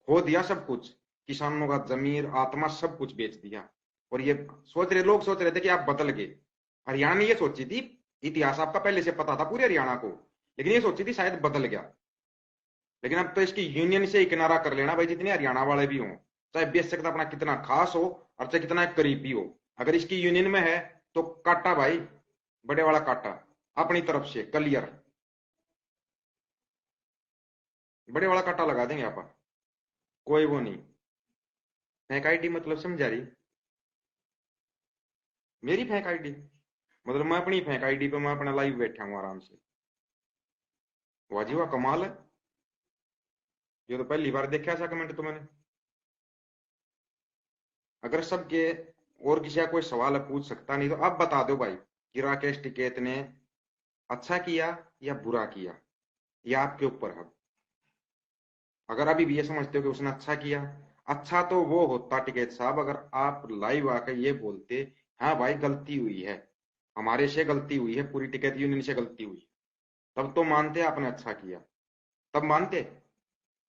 खो दिया सब कुछ। किसानों का जमीर आत्मा सब कुछ बेच दिया। और ये लोग सोच रहे थे कि आप बदल गए। हरियाणा ने ये सोची थी, इतिहास आपका पहले से पता था पूरे हरियाणा को, लेकिन ये सोची थी शायद बदल गया। लेकिन अब तो इसकी यूनियन से ही किनारा कर लेना भाई, जितने हरियाणा वाले भी हों, चाहे बेशक अपना कितना खास हो और चाहे कितना करीबी हो, अगर इसकी यूनियन में है तो काटा भाई, बड़े वाला काटा अपनी तरफ से क्लियर। बड़े वाला काटा लगा देंगे आप। कोई वो नहीं। फेक आईडी मतलब समझा रही? मेरी फेक आईडी मतलब मैं अपनी फेक आईडी पे मैं अपना लाइव बैठा हूँ आराम से। वाह जी वाह, कमाल है। ये तो पहली बार देखा ऐसा कमेंट तो मैंने। अगर सबके और किसी का कोई सवाल है पूछ सकता नहीं तो अब बता दो भाई कि राकेश टिकैत ने अच्छा किया या बुरा किया। ये आपके ऊपर है। अगर अभी भी ये समझते हो कि उसने अच्छा किया, अच्छा तो वो होता टिकैत साहब अगर आप लाइव आकर ये बोलते हाँ भाई गलती हुई है, हमारे से गलती हुई है, पूरी टिकैत यूनियन से गलती हुई, तब तो मानते आपने अच्छा किया। तब मानते,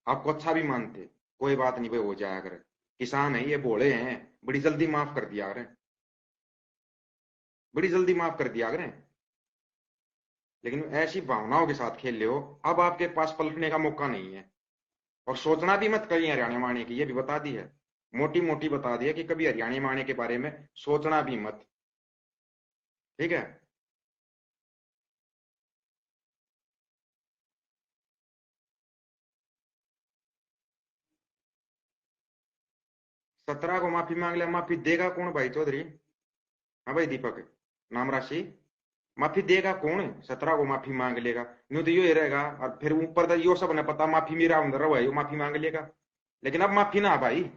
आपको अच्छा भी मानते। कोई बात नहीं भाई, हो जाया करे, किसान है ये, भोले हैं, बड़ी जल्दी माफ कर दिया करें, बड़ी जल्दी माफ कर दिया करें। लेकिन ऐसी भावनाओं के साथ खेल रहे हो। अब आपके पास पलटने का मौका नहीं है। और सोचना भी मत कहीं हरियाणा में आने की, ये भी बता दी है। मोटी मोटी बता दी है कि कभी हरियाणा में आने के बारे में सोचना भी मत। ठीक है। 17 को माफी मांग लिया, माफी देगा कौन भाई चौधरी? हाँ भाई दीपक, नाम राशि, माफी देगा कौन? 17 को माफी मांग लेगा, न्यू तो यो ही रहेगा। और फिर ऊपर तो यो सब ने पता माफी मेरा अंदर है वो माफी मांग लेगा। लेकिन अब माफी ना भाई,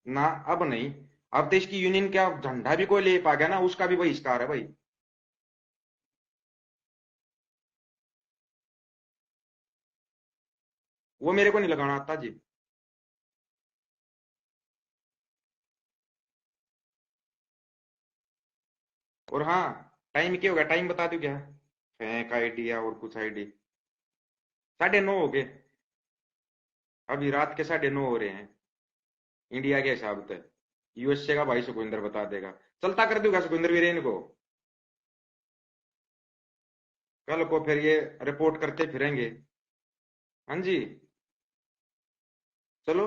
ना अब नहीं। अब देश की यूनियन का झंडा भी कोई ले पा गया ना, उसका भी बहिष्कार है भाई। वो मेरे को नहीं लगाना आता जी। और हाँ, टाइम क्या होगा, टाइम बता दो क्या? फेक आईडी या और कुछ आईडी? 9:30 हो गए। अभी रात के 9:30 हो रहे हैं इंडिया के हिसाब से। यूएसए का भाई सुखविंदर बता देगा। चलता कर दूंगा सुखविंदर वीरेन को। कल को फिर ये रिपोर्ट करते फिरेंगे। हाँ जी। चलो,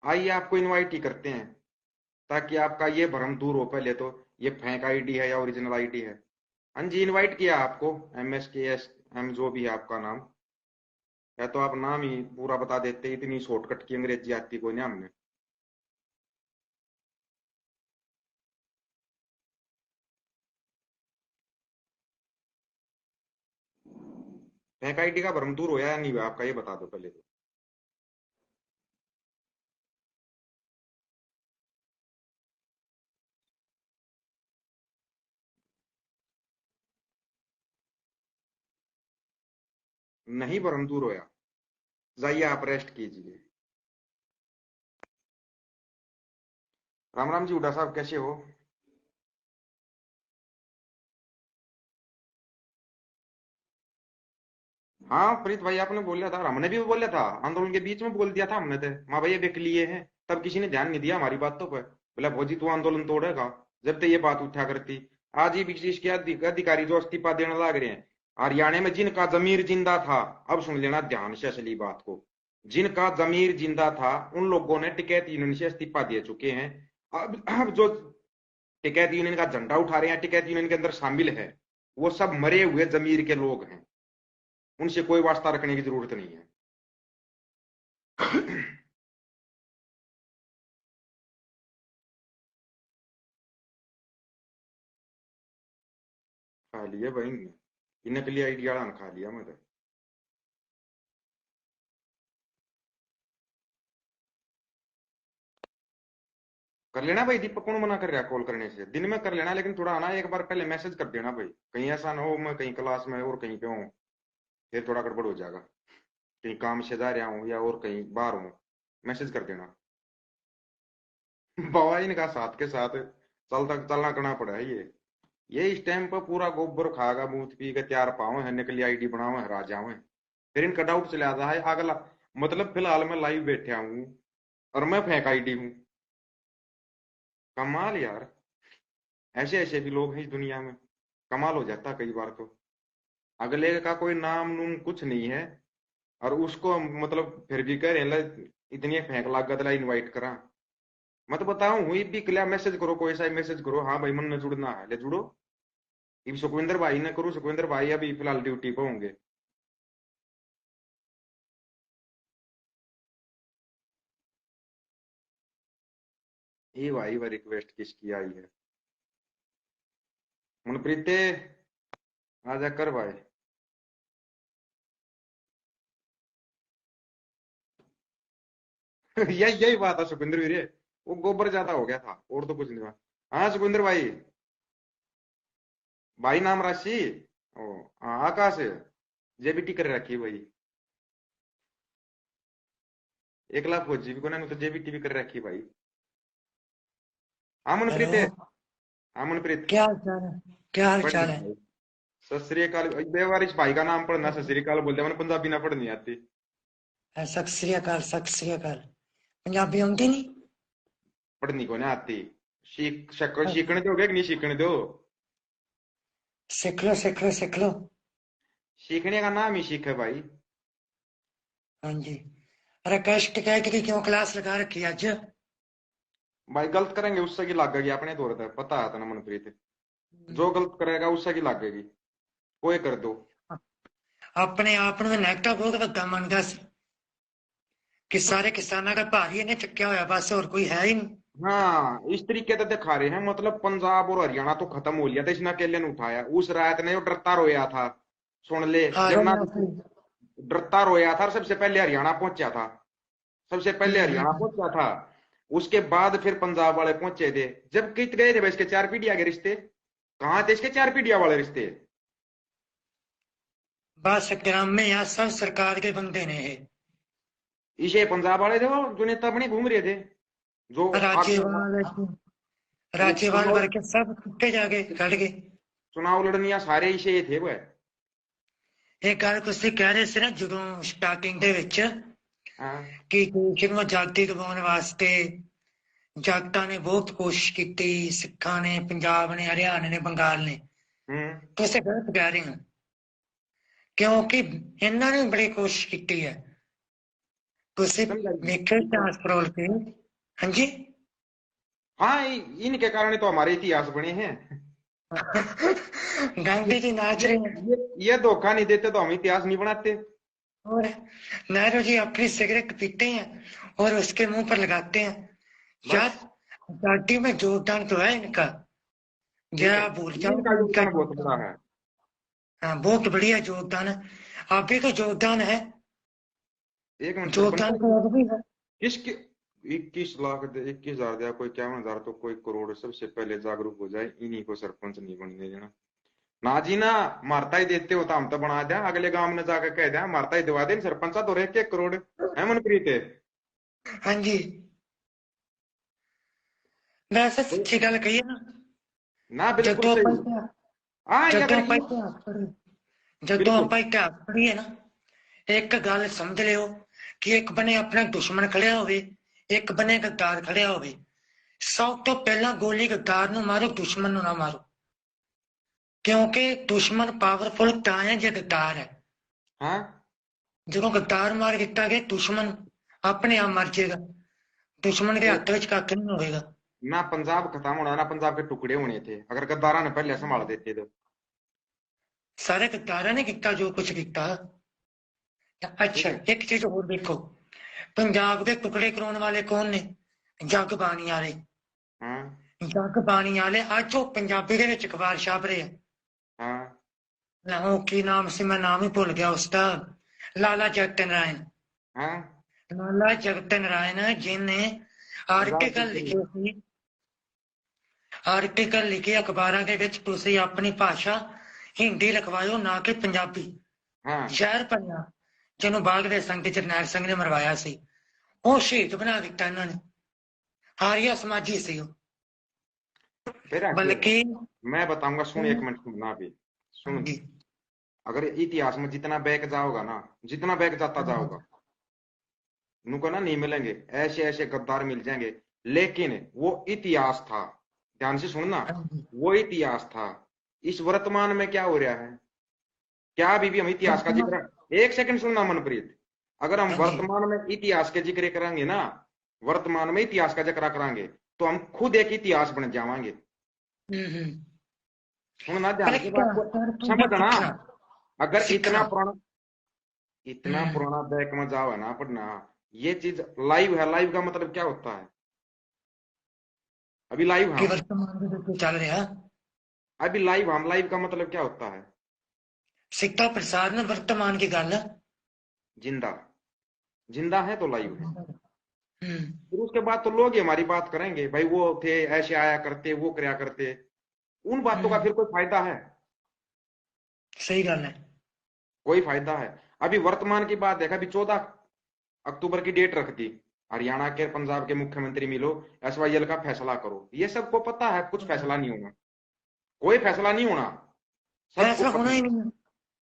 आइए आपको इनवाइट ही करते हैं, ताकि आपका ये भ्रम दूर हो पहले तो। ये फेक आईडी है या ओरिजिनल आईडी है? हाँ जी, इनवाइट किया आपको। MSKSM जो भी है आपका नाम, या तो आप नाम ही पूरा बता देते, इतनी शॉर्टकट की अंग्रेजी आती कोई नहीं हमने। फेक आईडी का भ्रम दूर होया या नहीं हुआ आपका, ये बता दो पहले तो। नहीं भ्रम दूर होया, जाइए आप रेस्ट कीजिए। राम राम जी, उडा साहब कैसे हो? हाँ प्रीत भाई, आपने बोला था, हमने भी बोला था, आंदोलन के बीच में बोल दिया था हमने तो। माँ भैया देख लिए हैं, तब किसी ने ध्यान नहीं दिया हमारी बातों पर। बोला भौजी तू आंदोलन तोड़ेगा, जब तक ये बात उठा करती। आज ही ब्रिटिश के अधिकारी जो इस्तीफा देने लग रहे हैं, हरियाणा में जिनका जमीर जिंदा था, अब सुन लेना ध्यान से असली बात को, जिनका जमीर जिंदा था उन लोगों ने टिकैत यूनियन से इस्तीफा दे चुके हैं। अब जो टिकैत यूनियन का झंडा उठा रहे हैं, टिकैत यूनियन के अंदर शामिल है, वो सब मरे हुए जमीर के लोग हैं। उनसे कोई वास्ता रखने की जरूरत नहीं है। खा लिया भाई ने, ये नकली आइडिया खा लिया मैं तो। कर लेना भाई, दीपक कौन मना कर रहा है कॉल करने से? दिन में कर लेना, लेकिन थोड़ा आना एक बार पहले मैसेज कर देना भाई, कहीं ऐसा ना हो मैं कहीं क्लास में और कहीं पे हूँ, फिर थोड़ा गड़बड़ हो जाएगा। कहीं काम से जा रहा हूँ या और कहीं बाहर हूँ, मैसेज कर देना। बाबा इनका साथ के साथ चलता चलना करना पड़ा है ये इस टाइम पर पूरा गोबर खागा, मूत पी के तैयार पाओ है, नकली आईडी बनाओ है, राजा है। फिर इनका डाउट चला आता है अगला, मतलब फिलहाल मैं लाइव बैठा हूँ और मैं फेक आईडी हूँ। कमाल यार, ऐसे ऐसे भी लोग हैं इस दुनिया में। कमाल हो जाता कई बार तो। अगले का कोई नाम नूम कुछ नहीं है, और उसको मतलब फिर भी कह रहे हैं इतनी फेंक लागत ला इनवाइट करा। मैं तो बताऊं हुई भी क्लियर, मैसेज करो, कोई सा मैसेज करो, हाँ भाई मन ने जुड़ना है ले जुड़ो। ये सुखविंदर भाई ने करो, सुखविंदर भाई अभी फिलहाल ड्यूटी पे होंगे। ये भाई वह रिक्वेस्ट किसकी आई है? मनप्रीत, आजा कर भाई। यही बात है सुखविंदर वीरे। वो गोबर ज्यादा हो गया था और तो कुछ नहीं हुआ। हाँ सुखविंदर भाई। भाई नाम राशि। ओ। हाँ आकाश है। जेबीटी कर रखी है भाई। एक लाख फौजी भी को ना तो जेबीटी भी कर रखी है भाई। हाँ मनप्रीत हेलो। है। हाँ मनप्रीत। क्या हाल चाल है? क्या हाल चाल बढ़िया है? भाई। सत श्री अकाल। बेवारिश भाई का नाम पढ़ना सत श्री अकाल बोलते हैं, मैंने पंजाबी ना पढ़नी आती। सत श्री अकाल, सत श्री अकाल। पंजाबी आਉਂਦੀ नहीं? पढ़नी को नहीं आती। सीखने दोगे कि नहीं सीखने दो? सीख लो, सीख लो, सीख लो। सीखने का नाम ही सीख है भाई। हाँ जी। अरे कष्ट कह के क्यों क्लास लगा रखी है आज? भाई गलत करेंगे उससे की लागेगी अपने तौर पर पता है ना मनप्रीत। जो गलत करेगा उससे की लागेगी। कोई कर दो। अपने आप ਨੂੰ ਨੈਗੇਟਿਵ ਬਹੁਤ ਵੱਡਾ ਮੰਨਦਾ ਸੀ कि सारे किसानों का भारी ਇਹਨੇ ਚੱਕਿਆ ਹੋਇਆ बस और कोई है ही नहीं। हाँ इस तरीके से दिखा रहे हैं मतलब पंजाब और हरियाणा तो खत्म हो लिया था इसने अकेले ने उठाया उस रायत ने जो डरता रोया था। सुन ले जब हारो ना ना सही। डरता रोया था और सबसे पहले हरियाणा पहुंचा था। सबसे पहले हरियाणा हम्म। पहुंचा था। उसके बाद फिर पंजाब वाले पहुंचे थे। जब कित गए थे भाई इसके चार पीढ़िया के रिश्ते। कहाँ थे इसके चार पीढ़िया वाले रिश्ते? बस ड्रामे या सब सरकार के बंदे ने है। इसे पंजाब वाले थे वो जो नेता बने घूम रहे थे। जो आगे राज्यपाल वो राज्यपाल चुनाव करके सब कुत्ते जाके लड़ गए। चुनाव लड़निया सारे इसे ये थे वह। ਇਹ ਗੱਲ ਤੁਸੀਂ ਕਹਿ ਰਹੇ ਸੀ ਨਾ ਜਦੋਂ ਸਟਾਰਟਿੰਗ ਦੇ ਵਿੱਚ हाँ। ਕਿ ਦੇਸ਼ ਨੂੰ ਆਜ਼ਾਦੀ ਦਿਵਾਉਣ ਵਾਸਤੇ ਜਾਟਾਂ ਨੇ ਬਹੁਤ ਕੋਸ਼ਿਸ਼ ਕੀਤੀ, ਸਿੱਖਾਂ ਨੇ, ਪੰਜਾਬ ਨੇ, ਹਰਿਆਣੇ ਨੇ, ਬੰਗਾਲ ਨੇ। हम्म। ਤੁਸੀਂ ਗਲਤ ਕਹਿ ਰਹੇ ਹੋ ਕਿਉਂਕਿ ਇਹਨਾਂ ਨੇ ਬੜੀ ਕੋਸ਼ਿਸ਼ ਕੀਤੀ ਹੈ। ਤੁਸੀਂ समझा जी। ਵੇਖਿਓ ਇਤਿਹਾਸ ਫਰੋਲ ਕੇ। ਹਾਂਜੀ। हाँ इनके कारण ही तो हमारे इतिहास बने हैं। ये गांधी जी नाच ये रहे हैं। ये धोखा नहीं देते तो हम इतिहास नहीं बनाते। और नेहरू जी अपनी सिगरेट पीते हैं और उसके मुंह पर लगाते हैं। यार बस। आजादी में योगदान तो है इनका। ठीक है। जरा भूल जाओ इनका कि इनका योगदान बहुत बड़ा योगदान। है। हाँ बहुत बढ़िया योगदान है। आप भी तो योगदान है। एक मिनट योगदान सरपंच। तो और भी है। किसके? 21 लाख दे 21 हजार दिया कोई 51 हजार तो कोई करोड़ सबसे पहले जागरूक हो जाए इन्हीं को सरपंच नहीं बनने देना। ना जी ना। मारता ही देते हो तो हम तो बना दिया अगले गांव में जाकर कह दिया मारता ही दिवा दे सरपंचा तो रह के 1 करोड़ है मनप्रीत है। हाँ जी। वैसे सच्ची गल कही है ना। ना बिल्कुल जदों सही। ਆਪਾਂ ਇਤਿਹਾਸ हाँ ये ਜਦੋਂ अगर ਆਪਾਂ ये ਇਤਿਹਾਸ ਪੜ੍ਹੇ ਜਦੋਂ बिल्कुल। ਆਪਾਂ ਇਤਿਹਾਸ ਪੜ੍ਹੀਏ ਨਾ ਇੱਕ ਗੱਲ ਸਮਝ ਲਿਓ ਕਿ ਇੱਕ ਬਨੇ ਆਪਣਾ ਦੁਸ਼ਮਣ ਖੜਿਆ ਹੋਵੇ, ਇੱਕ ਬਨੇ ਗੱਦਾਰ ਖੜਿਆ ਹੋਵੇ। ਸਭ ਤੋਂ ਪਹਿਲਾਂ ਗੋਲੀ ਗੱਦਾਰ ਨੂੰ ਮਾਰੋ, ਦੁਸ਼ਮਣ ਨੂੰ ਨਾ ਮਾਰੋ। ਕਿਉਂਕਿ ਦੁਸ਼ਮਣ ਪਾਵਰਫੁਲ ਤਾਂ ਹੈ ਜੇ ਗੱਦਾਰ ਹੈ। हाँ। ਜਦੋਂ ਗੱਦਾਰ ਮਾਰ ਦਿੱਤਾ ਗਿਆ ਦੁਸ਼ਮਣ ਆਪਣੇ ਆਪ ਮਰ ਜਾਏਗਾ। दुश्मन के तो हाथ में कख नहीं होगा। ना पंजाब खत्म होना ना पंजाब के टुकड़े होने थे अगर गद्दारा ने पहले संभाल देते तो। सारे गद्दारा ने किया जो कुछ किया। ठीक अच्छा है। एक चीज और देखो, पंजाब के टुकड़े कराने वाले कौन ने? जग बानी वाले। हाँ। जग बानी वाले आज वो पंजाबी के विच अखबार छाप रहे हैं। हाँ। वो की नाम से मैं नाम ही भूल गया उसका। लाला जगत नारायण। हाँ। लाला जगत नारायण जिन्हें आजाद आर्टिकल हिंद। लिखे सी। आर्टिकल लिखे अखबारों के विच तुसी अपनी भाषा हिंदी लिखवाओ ना कि पंजाबी। हाँ। ਜ਼ਹਿਰ ਭਰਿਆ ਜਿਹਨੂੰ ਬਾਗ ਦੇ ਸੰਗ ਤੇ ਜਰਨੈਲ ਸਿੰਘ ਨੇ ਮਰਵਾਇਆ ਸੀ ਉਹ ਸ਼ਹੀਦ ਬਣਾ ਦਿੱਤਾ ਇਹਨਾਂ ਨੇ। ਆਰੀਆ ਸਮਾਜੀ ਸੀ ਉਹ। फिर आगे ਬਲਕਿ मैं बताऊंगा सुन एक मिनट सुनना अभी। सुन। ਹਾਂਜੀ अगर इतिहास में जितना बैक जाओगा ना जितना बैक जाता ਹਾਂਜੀ जाओगा उनको ना नहीं मिलेंगे ऐसे ऐसे गद्दार मिल जाएंगे। लेकिन वो इतिहास था। ध्यान से सुनना। ਹਾਂਜੀ वो इतिहास था। इस वर्तमान में क्या हो रहा है? क्या अभी भी हम इतिहास का जिक्र एक सेकंड सुनना मनप्रीत। अगर हम ਹਾਂਜੀ वर्तमान में इतिहास के जिक्र करेंगे ना वर्तमान में इतिहास का जिक्र करेंगे तो हम खुद एक इतिहास बन जाएंगे। हम्म। सुनना पर ध्यान से क्या बात को। करते हैं समझना। सीखना। अगर सीखना। इतना हम्म। पुराना बैक में जाओ है ना पढ़ना। ये चीज लाइव है लाइव का मतलब क्या होता है? अभी लाइव कि हम। वर्तमान में जो चल रहा अभी लाइव हम, लाइव का मतलब क्या होता है? सिक्का प्रसाद ने वर्तमान की गल। जिंदा। जिंदा है तो लाइव है। हम्म। फिर उसके बाद तो लोग ही हमारी बात करेंगे, भाई वो थे ऐसे आया करते, वो कराया करते। उन बातों का हम्म। फिर कोई फायदा है? सही गल है। कोई फायदा है? अभी वर्तमान की बात देखा, अभी 14 अक्टूबर की डेट रख दी। हरियाणा के पंजाब के मुख्यमंत्री मिलो, एसवाईएल का फैसला करो। ये सबको पता है कुछ फैसला नहीं होना। कोई फैसला नहीं होना। सबको फैसला होना पता ही है। नहीं है।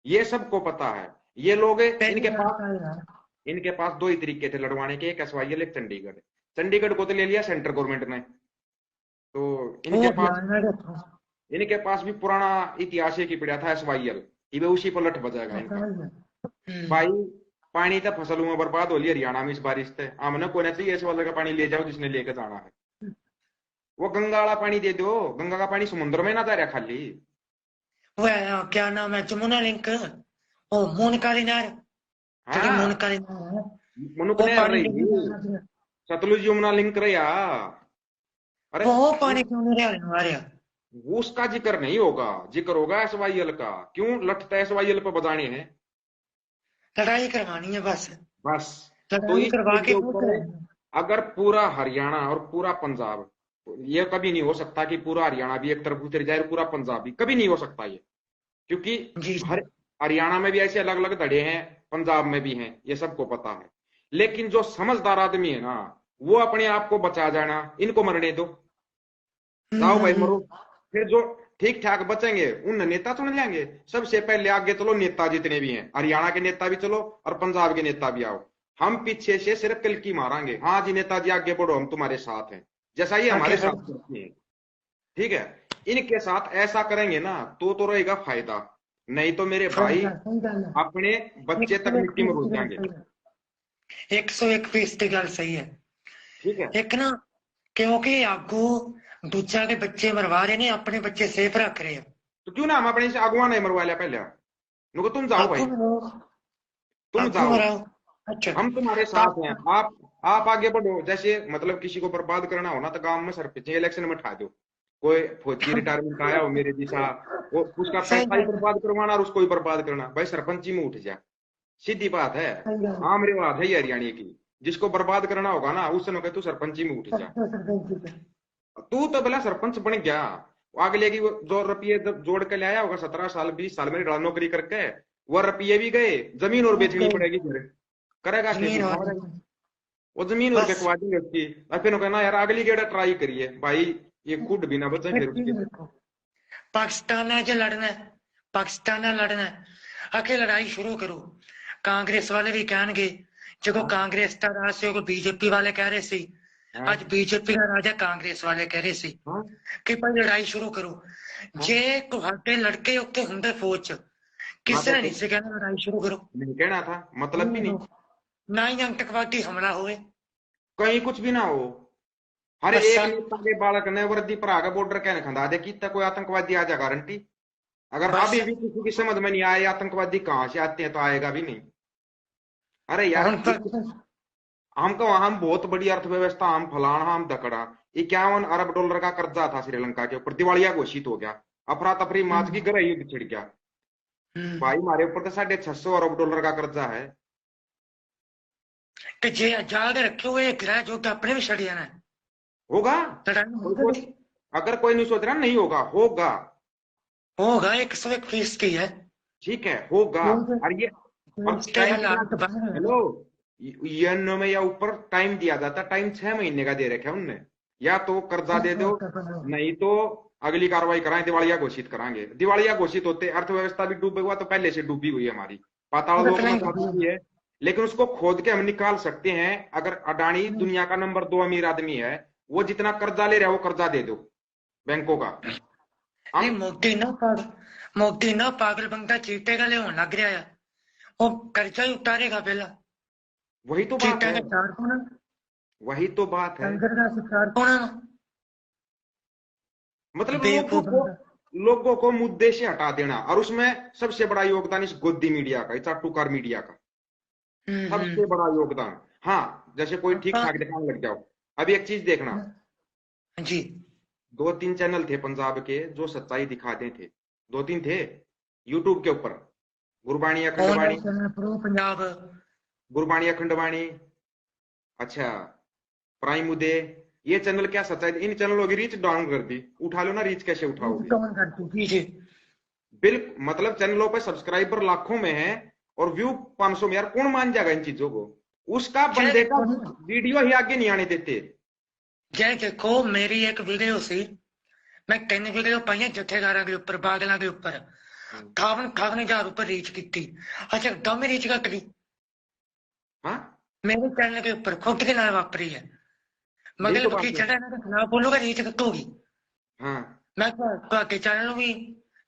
ये सबको पता है। ये लोग पहली इनके बात पास, तो यार। इनके पास दो ही तरीके थे लड़वाने के, एक एसवाईएल, एक चंडीगढ़। चंडीगढ़ को तो ले लिया सेंट्रल गवर्नमेंट ने। तो वो इनके पास, ध्यान में रखो। इनके पास भी पुराना इतिहास एक ही पड़ा था एसवाईएल। ये उसी पर लट बजाएगा ऐसा इनका। ही है। भाई पानी तो फसल में बर्बाद हो लिया हरियाणा में इस बारिश से। हमने कोने चाहिए इस वाले का पानी ले जाओ जिसने लेके जाना है। वो गंगा वाला पानी दे दो। गंगा का पानी समुद्र में ना जा रहा खाली। वो क्या नाम है, जमुना लिंक। ओ मून काली नहर। जगह मून हाँ, काली नहर है। मनुक वो नहर पानी रही, दिल्ली जाना चाहिए। सतलुज यमुना लिंक रहा। अरे वो पानी क्यों नहीं रहा हमारे यहाँ? वो उसका जिक्र नहीं होगा। जिक्र होगा एसवाईएल का। क्यों लठता एसवाईएल पे बजाने हैं? लड़ाई करवानी है बस। बस। तो लड़ाई इस करवा चीज के के वो ऊपर कराएंगे। अगर पूरा हरियाणा और पूरा पंजाब, ये कभी नहीं हो सकता कि पूरा हरियाणा भी एक तरफ उतर जाए और पूरा पंजाब भी, कभी नहीं हो सकता ये। क्योंकि जी जी। हर हरियाणा में भी ऐसे अलग अलग धड़े हैं, पंजाब में भी हैं, ये सबको पता है। लेकिन जो समझदार आदमी है ना, वो अपने आप को बचा जाना, इनको मरने दो। जाओ भाई मरो। हम्म। फिर जो ठीक ठाक बचेंगे उन नेता चुन लेंगे। सबसे पहले आगे चलो नेता जितने भी हैं, हरियाणा के नेता भी चलो और पंजाब के नेता भी आओ। हम पीछे से सिर्फ तिलकी मारेंगे, हाँ जी नेताजी आगे बढ़ो, हम तुम्हारे साथ हैं। जैसा ये आगे हमारे बढ़। साथ करते हैं। ठीक है। इनके साथ ऐसा करेंगे ना तो रहेगा फायदा। नहीं तो मेरे भाई फायदा सही गल है। अपने एक बच्चे तक सौ एक मिट्टी में घुस फीसदी गल जाएंगे। सही है। 101% गल सही है। ठीक है। एक ना, क्योंकि आगू दूजा के बच्चे मरवा रहे ने, अपने बच्चे सेफ रख रहे हैं। तो क्यों ना हम अपने से अगुआ नहीं मरवा लिया पहले? नुको तुम जाओ आगू भाई। मराओ। तुम आगू जाओ। मराओ। अच्छा। हम तुम्हारे साथ हैं। पाकिस्तान। आप आगे बढ़ो। जैसे मतलब किसी को बर्बाद करना हो ना तो गांव में सरपंच इलेक्शन में ठा दो। कोई फौजी रिटायरमेंट आया हो मेरे जैसा, वो उसका सही पैसा ही गल है। बर्बाद करवाना और उसको ही बर्बाद करना, भाई सरपंची में उठ जा। सीधी बात है। सही गल है। आम रिवाज है ये हरियाणा की। जिसको बर्बाद करना होगा ना उससे कहे तू सरपंची में उठ जा। सबसे सरपंच पे। तू तो भला सरपंच बन गया। वो अगले की वो जो रुपये जब जोड़ के ले आया होगा 17 साल 20 साल में नौकरी करके, वो रुपये भी गए, जमीन और सब बेचनी गए। पड़ेगी फिर। करेगा क्या जमीन भूखा और मरेगा। वो जमीन और बस। बिकवा देंगे उसकी। और फिर कहना यार अगली गेड़ा ट्राई करिए भाई। ये खुद भी ना बचे फिर एक चीज उसके। देखो, पाकिस्तान है जो लड़ना है, पाकिस्तान है लड़ना है, आके लड़ाई शुरू करो। कांग्रेस वाले भी कहेंगे, जो हाँ कांग्रेस का राज से बीजेपी वाले कह रहे सी, हाँ आज बीजेपी का राजा कांग्रेस वाले कह रहे सी हाँ कि भाई लड़ाई शुरू करो। हाँ। जे ਤੁਹਾਡੇ लड़के उत्ते ਹੁੰਦੇ फौज च, हाँ किसी ने तो नहीं से कहना लड़ाई शुरू करो। नहीं कहना था, मतलब भी नहीं। ना ही आतंकवादी हमला होए। कहीं कुछ भी ना हो। हर बस एक नेता के बालक ने वर्दी पर आगे बॉर्डर कहने खंदा दे कि कोई आतंकवादी आ जा गारंटी। अगर बस। अभी भी किसी की समझ में नहीं आए आतंकवादी कहाँ से आते हैं तो आएगा भी नहीं। अरे यार हम हमको हम बहुत बड़ी अर्थव्यवस्था, हम फलाना हम दकड़ा। 51 अरब डॉलर का कर्जा था श्रीलंका के ऊपर, दिवालिया घोषित हो गया। अफरा तफरी माच की गृह युद्ध छिड़ गया। भाई हमारे ऊपर तो 650 अरब डॉलर का कर्जा है। कि जे आजाद रखे हुए ग्रह जो कि अपने भी छड़ जाना है। होगा। लड़ाई कोई होगा सोच, अगर कोई नहीं सोच रहा नहीं होगा, होगा। होगा 101% की है। ठीक है होगा। क्योंकि और ये, और इसके टाइम कितना? हालात बन रहे हैं ना। हेलो, यन में या ऊपर टाइम दिया जाता, टाइम 6 महीने का दे रखा है उनने। या तो कर्जा दे दो, नहीं तो अगली कार्रवाई कराएं, दिवालिया घोषित कराएंगे। दिवालिया घोषित होते अर्थव्यवस्था भी डूबे हुआ तो पहले से डूबी हुई है हमारी। पाताल लोक में जा चुकी है। लेकिन उसको खोद के हम निकाल सकते हैं। अगर अडानी दुनिया का नंबर 2 अमीर आदमी है, वो जितना कर्जा ले रहा है वो कर्जा दे दो बैंकों का। नहीं, हम मोदी ना पागल बंदा चीटेगा ले होने लग रहा है। वो कर्जा ही उतारेगा पहला। वही तो बात चीटा है। का चार कोना, वही तो बात है। कंजर का शिकार कोना। मतलब बेवकूफ बंदा। लोगों को मुद्दे से हटा देना, और उसमें सबसे बड़ा योगदान इस गोदी मीडिया का, इस चाटुकार मीडिया का सबसे हम्म। बड़ा योगदान। हाँ जैसे कोई ठीक आपका। ठाक दिखाने लग जाओ। अभी एक चीज देखना, जी। दो तीन चैनल थे पंजाब के जो सच्चाई दिखाते थे, दो तीन थे यूट्यूब के ऊपर। गुरबाणी कौन है अखंडवाणी, चैनल प्रो पंजाब? गुरबाणी अखंडवाणी, अच्छा, प्राइम उदय, ये चैनल क्या सच्चाई, इन चैनलों की रीच डाउन कर दी। उठा लो ना, रीच कैसे उठाओगे? कौन करती जी जी। बिल मतलब चैनलों पे सब्सक्राइबर लाखों में है और व्यू 500 में, यार कौन मान जाएगा इन चीजों को? उसका जय बंदे का देखो ना, वीडियो ही आगे नहीं आने देते। जय देखो मेरी एक वीडियो सी, मैं 3 वीडियो पाई है जथेदारा के ऊपर, बादलों के ऊपर, हम्म, 58,000 ऊपर रीच की थी। अच्छा दम रीच घट गई हाँ, मेरे चैनल के ऊपर, खुद के नाल वापरी है। यही तो मतलब कि बात है। चढ़ा ना खिलाफ बोलूगा रीच घटूगी। हाँ, मैं ਤੁਹਾਡੇ ਚੈਨਲ ਨੂੰ ਵੀ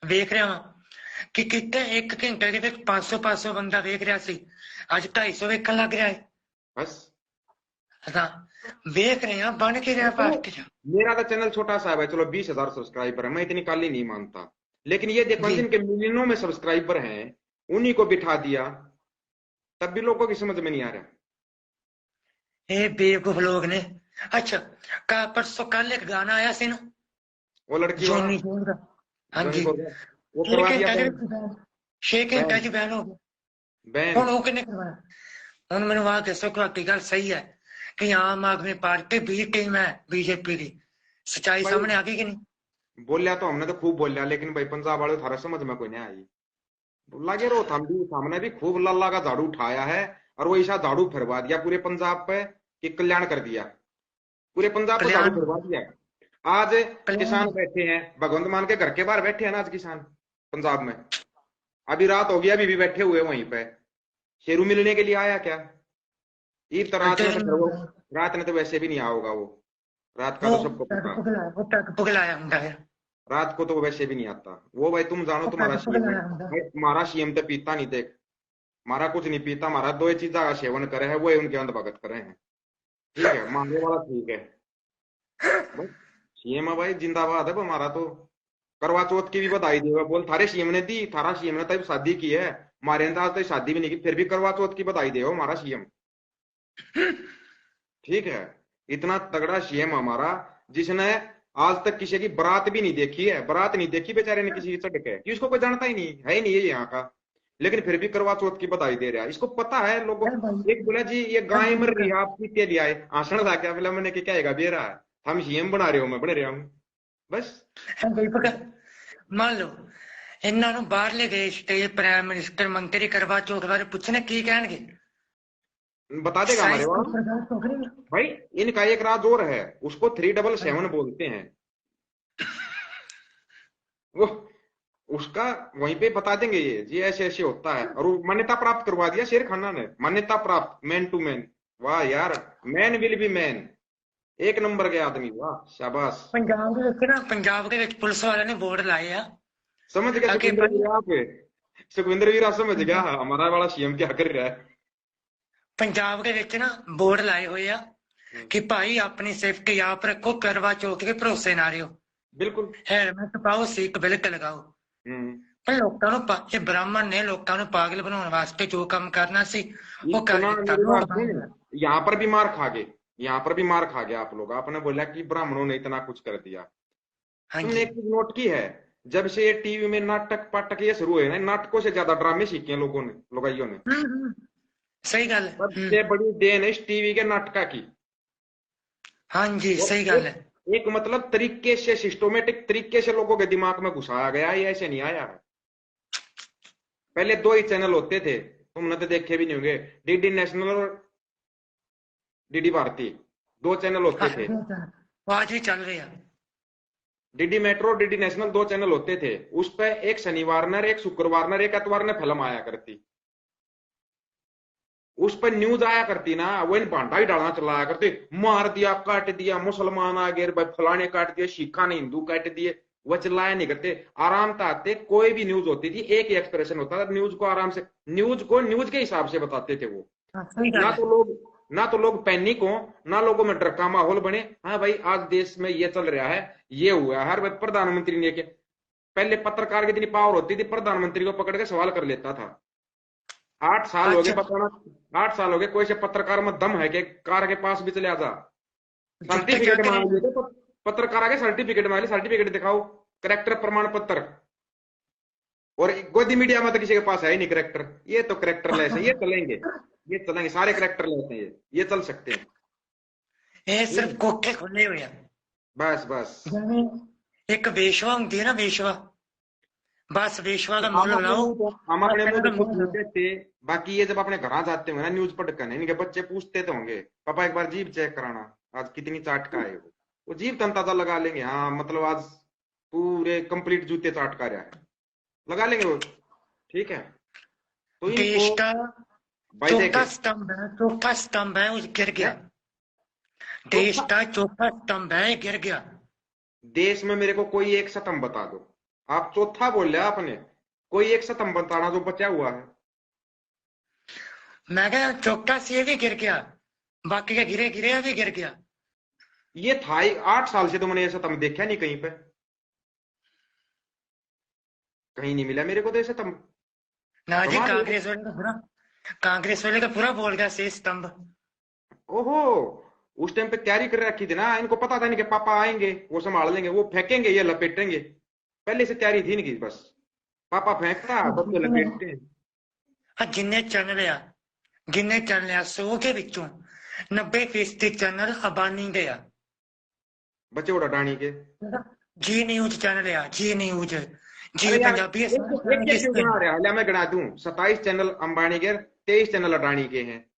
ਵੇਖ ਰਿਹਾ ਹਾਂ ਕਿ ਕਿਤੇ 1 ਘੰਟੇ ਦੇ ਵਿੱਚ 500 ਬੰਦਾ ਵੇਖ ਰਿਹਾ ਸੀ, ਅੱਜ 250 ਵੇਖਣ ਲੱਗ ਰਿਹਾ ਹੈ। बस। ਹਾਂ, ਵੇਖ ਰਹੇ ਹਾਂ ਬਣ ਕੇ ਰਿਹਾ चलो, ਭਾਰਤ ਚ। मेरा तो चैनल छोटा सा है, चलो 20,000 सब्सक्राइबर है, मैं इतनी काली नहीं मानता। लेकिन ये देखो जी, जिनके मिलियनों में सब्सक्राइबर हैं, उन्हीं को बिठा दिया, तब भी लोगों की समझ में नहीं आ रहा। ਇਹ ਬੇਵਕੂਫ ਲੋग ने। अच्छा, परसों कल एक गाना आया ਸੀ ना, वो लड़की वाला, ਜੋਨੀ ਜੋਨ ਦਾ। जॉनी ਹਾਂਜੀ, को वो 6 करवा दिया ਘੰਟੇ ਦੇ बैन। ਵਿੱਚ ਬੈਨ, 6 ਘੰਟੇ बैन, ਚ ਬੈਨ ਹੋ ਗਿਆ। बैन। ਹੁਣ ਉਹ ਕਿੰਨੇ ਕਰਵਾਇਆ? ਹੁਣ ਮੈਨੂੰ ਆਹ ਦੱਸੋ ਕਿ ਵਾਕਈ ਗੱਲ ਸਹੀ ਹੈ ਕਿ ਆਮ आदमी पार्टी बी टीम है बीजेपी की? सच्चाई भाई सामने आ गई कि नहीं? बोलिया तो हमने तो खूब बोलिया, लेकिन भाई पंजाब वाले थारा समझ में कोई नहीं आई। लगे रहो, हम भी सामने भी खूब लल्ला का झाड़ू उठाया है, और वो ऐसा झाड़ू फिरवा दिया पूरे पंजाब पे कि कल्याण कर दिया। पूरे पंजाब पे झाड़ू कल्याण, फिरवा दिया। आज कल्याण। किसान बैठे हैं भगवंत मान के घर के बाहर बैठे हैं ना, आज किसान पंजाब में। अभी रात हो गई, अभी भी बैठे हुए वहीं पे। शेरू मिलने के लिए आया क्या? ईद तो रात में तो फिर वो, रात में तो वैसे भी नहीं आओगा वो, रात का वो तो सबको पैक पता है। पुगलाया, वो पैक पुगलाया हुंदा है। रात को तो वो वैसे भी नहीं आता वो, भाई तुम जानो वो तुम्हारा पैक सीएम है पुगलाया हुंदा। भाई, तुम्हारा सीएम तो पीता नहीं देख, हमारा कुछ नहीं पीता, हमारा दो ही चीजा का सेवन करे है, वो ही उनके अंदर भगत करे हैं। ठीक है, मांगे वाला ठीक है भाई, सीएम है भाई, जिंदाबाद है वो हमारा तो। करवा चौथ की भी बधाई दे बोल, थारे सीएम ने दी, थारा सीएम ने तब शादी की है, हमारे ने तो आज तक शादी भी नहीं की, फिर भी करवा चौथ की बधाई दे हमारा सीएम। ठीक है, इतना तगड़ा सीएम हमारा, जिसने आज तक किसी की बारात भी नहीं देखी है, बारात नहीं देखी बेचारे ने किसी की चढ़ के, कि उसको कोई जानता ही नहीं है, ही नहीं है यहाँ का। लेकिन फिर भी करवा चौथ की बधाई दे रहा है, इसको पता है लोगों। है भाई। एक बोला जी ये है गाय मर रही दीपक, है, आप के लिए आए आसन ला के, बोला मैंने क्या है बेरा है, हम सीएम बना रहे हो, मैं बन रहा हूँ बस। है दीपक। मान लो ਇਹਨਾਂ ਨੂੰ ਬਾਹਰਲੇ ਦੇਸ਼ ਤੇ ਪ੍ਰਾਈਮ ਮਿਨਿਸਟਰ ਮੰਤਰੀ ਕਰਵਾ ਚੌਥ ਬਾਰੇ ਪੁੱਛਣੇ ਕੀ ਕਹਿਣਗੇ? बता देगा हमारे साइंस वहां। को प्रकाश तो करेगा। भाई इनका एक राज और है, उसको 377 बोलते हैं वो, उसका वहीं पे बता देंगे ये जी ऐसे ऐसे होता है, और वो मान्यता प्राप्त करवा दिया शेर खाना ने, मान्यता प्राप्त, मैन टू मैन। वाह यार, मैन विल बी मैन, एक नंबर के आदमी, वाह शाबाश। ਪੰਜਾਬ ਦੇ ਵਿੱਚ ਨਾ, ਪੰਜਾਬ ਦੇ ਵਿੱਚ ਪੁਲਿਸ ਵਾਲਿਆਂ ਨੇ ਬੋਰਡ ਲਾਏ ਆ समझ गया कि सुखविंदर भाई वीरा आप, सुखविंदर वीरा समझ गया हमारा वाला सीएम क्या कर रहा है। ਪੰਜਾਬ ਦੇ ਵਿੱਚ ਨਾ ਬੋਰਡ ਲਾਏ ਹੋਏ ਆ हम्म, कि भाई अपनी सेफ्टी आप रखो, करवा चौथ के भरोसे ना रहो, बिल्कुल। हेलमेट पाओ, सीट बेल्ट लगाओ। हम्म, ਪਰ ਲੋਕਾਂ ਨੂੰ ਇਹ ਬ੍ਰਾਹਮਣ ਨੇ ਲੋਕਾਂ ਨੂੰ ਪਾਗਲ ਬਣਾਉਣ ਵਾਸਤੇ ਜੋ ਕੰਮ ਕਰਨਾ ਸੀ ਉਹ ਕਰ इतना ਦਿੱਤਾ। मेरी ਲੋਕ बात बन सुन, गए। यहाँ पर भी मार खा गए, यहाँ पर भी मार खा गया आप लोग, आपने बोला कि ब्राह्मणों ने इतना कुछ कर दिया। हाँ तुमने जी। एक चीज नोट की है, जब से ये टीवी में नाटक पाटक ये शुरू हुए ना, नाटकों से ज्यादा ड्रामे सीखे हैं लोगों ने, लोगाइयों ने। हम्म, सही गल है। सबसे बड़ी देन है इस टीवी के नाटका की। हाँ जी और सही गल है। एक मतलब तरीके से, सिस्टोमेटिक तरीके से लोगों के दिमाग में घुसाया गया है, ये ऐसे नहीं आया है। पहले दो ही चैनल होते थे, तुमने तो देखे भी नहीं होंगे, डीडी नेशनल और डीडी भारती, दो चैनल होते थे। वो आज भी चल रही है। डीडी मेट्रो और डीडी नेशनल दो चैनल होते थे, उस पर एक शनिवार न, एक शुक्रवार न, एक एतवार न फिल्म आया करती, उस पर न्यूज आया करती ना, वो इन भांडा ही डालना चलाया करते, मार दिया, काट दिया, मुसलमान आ गए भाई, फलाने काट दिए, शिखा ने हिंदू काट दिए, वो चिल्लाया नहीं करते, आराम से आते, कोई भी न्यूज होती थी एक ही एक्सप्रेशन होता था, न्यूज को आराम से, न्यूज को न्यूज के हिसाब से बताते थे वो। हाँ, सही ना गल तो है। लोग ना तो लोग पैनिक हो, ना लोगों में डर का माहौल बने, हाँ भाई आज देश में ये चल रहा है, ये हुआ है, हर भाई प्रधानमंत्री ने के, पहले पत्रकार की इतनी पावर होती थी, प्रधानमंत्री को पकड़ के सवाल कर लेता था। 8 साल हो गए अच्छा बताना, 8 साल हो गए, कोई से पत्रकार में दम है कि कार के पास भी चले जा, जब तक सर्टिफिकेट जाके मांग नहीं, लिए थे, पत्रकार आगे सर्टिफिकेट मांगे, सर्टिफिकेट दिखाओ, करेक्टर प्रमाण पत्र। और गोदी मीडिया में तो किसी के पास है ही नहीं करेक्टर, ये तो करेक्टर लेस है, ये चलेंगे, ये चलेंगे, सारे करेक्टर लेस हैं, ये चल सकते हैं। ये ठीक सिर्फ है, कोखे खुले हुए हैं। बस बस। जिਵੇਂ एक वेश्वा होती है ना, वेश्वा, बस वेश्वा का हम मुंह अपने लाओ, मुंह तो हम बस अपने मुंह इन्हों तो का खुद मुंह नहीं लाओ। कहते। बाकी ये जब अपने घर जाते होंगे ना न्यूज पढ़कर, इनके बच्चे पूछते तो होंगे, पापा एक बार जीभ चेक कराना, आज कितनी चाट का है वो जीभ का अंदाजा लगा लेंगे, हाँ मतलब आज पूरे कंप्लीट जूते चाट का रहा है, लगा लेंगे वो। ठीक है, तो इनको देश का भाई चौथा देखे स्तंभ है, चौथा स्तंभ है, वो गिर है, गया। देश चौथा का चौथा स्तंभ है, गिर गया। देश में मेरे को कोई एक स्तंभ बता दो। आप चौथा बोल लिया आपने, कोई एक स्तंभ बताना जो बचा हुआ है। मैं क्या, चौथा से भी गिर गया, बाकी का गिरे गिरे भी गिर गया। ये था ही 8 साल से, तो मैंने ये स्तंभ देखा नहीं कहीं पे, कहीं नहीं मिला मेरे को तो ये स्तंभ। ना जी, कमाल है। कांग्रेस वाले का पूरा बोल गया से स्तंभ। ओहो, उस टाइम पे तैयारी कर रखी थी ना, इनको पता था नहीं कि पापा आएंगे वो संभाल लेंगे, वो फेंकेंगे ये लपेटेंगे, पहले से तैयारी थी इनकी बस। पापा फेंकता बच्चे लपेटते हैं। जिन्ने चैनल आ, जिन्ने चैनल आ 100 के विचों 90% चैनल अबानी दे आ। बच्चे उड़ा डाणी के। जी न्यूज चैनल आ, जी न्यूज, जी अरे यार पंजाबी, ये एक सारे चैनल एक एक क्यों किसके गिना हैं? रहे हो? अल्लाह मैं गिना दूं, 27 चैनल अंबानी के, 23 चैनल अडानी के हैं।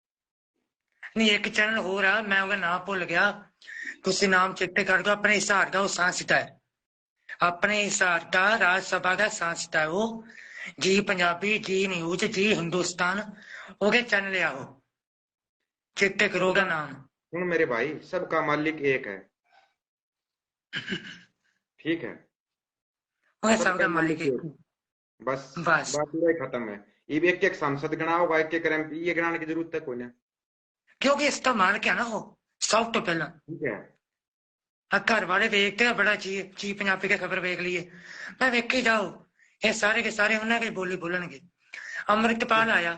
नहीं, एक चैनल हो रहा, मैं ਉਹਦਾ नाम भूल गया, ਤੁਸੀਂ नाम चेते कर दो, अपने हिसाब का वो सांसद है, अपने हिसाब का राज्यसभा का सांसद है वो। जी पंजाबी, जी न्यूज, जी हिंदुस्तान, हो गए चैनल आ वो, चेते करो सबका ਉਹਦਾ नाम। सुन मेरे भाई, सबका मालिक एक है। ठीक है, वो सबका सबका मालिक मालिक एक एक, बस। बस। बात पूरा ही खत्म है। ये एक एक सांसद गिना होगा, एक एक एमपी, ये गिनाने की जरूरत है कोई ना। क्योंकि इसका मालिक है ना वो, सब तो पहला। ठीक है। घर वाले देखते हैं बड़ा ची ची पंजाबी की खबर देख लिए, मैं वेखे जाओ, ये सारे के सारे उन्होंने बोली बोलणगे। अमृतपाल आया,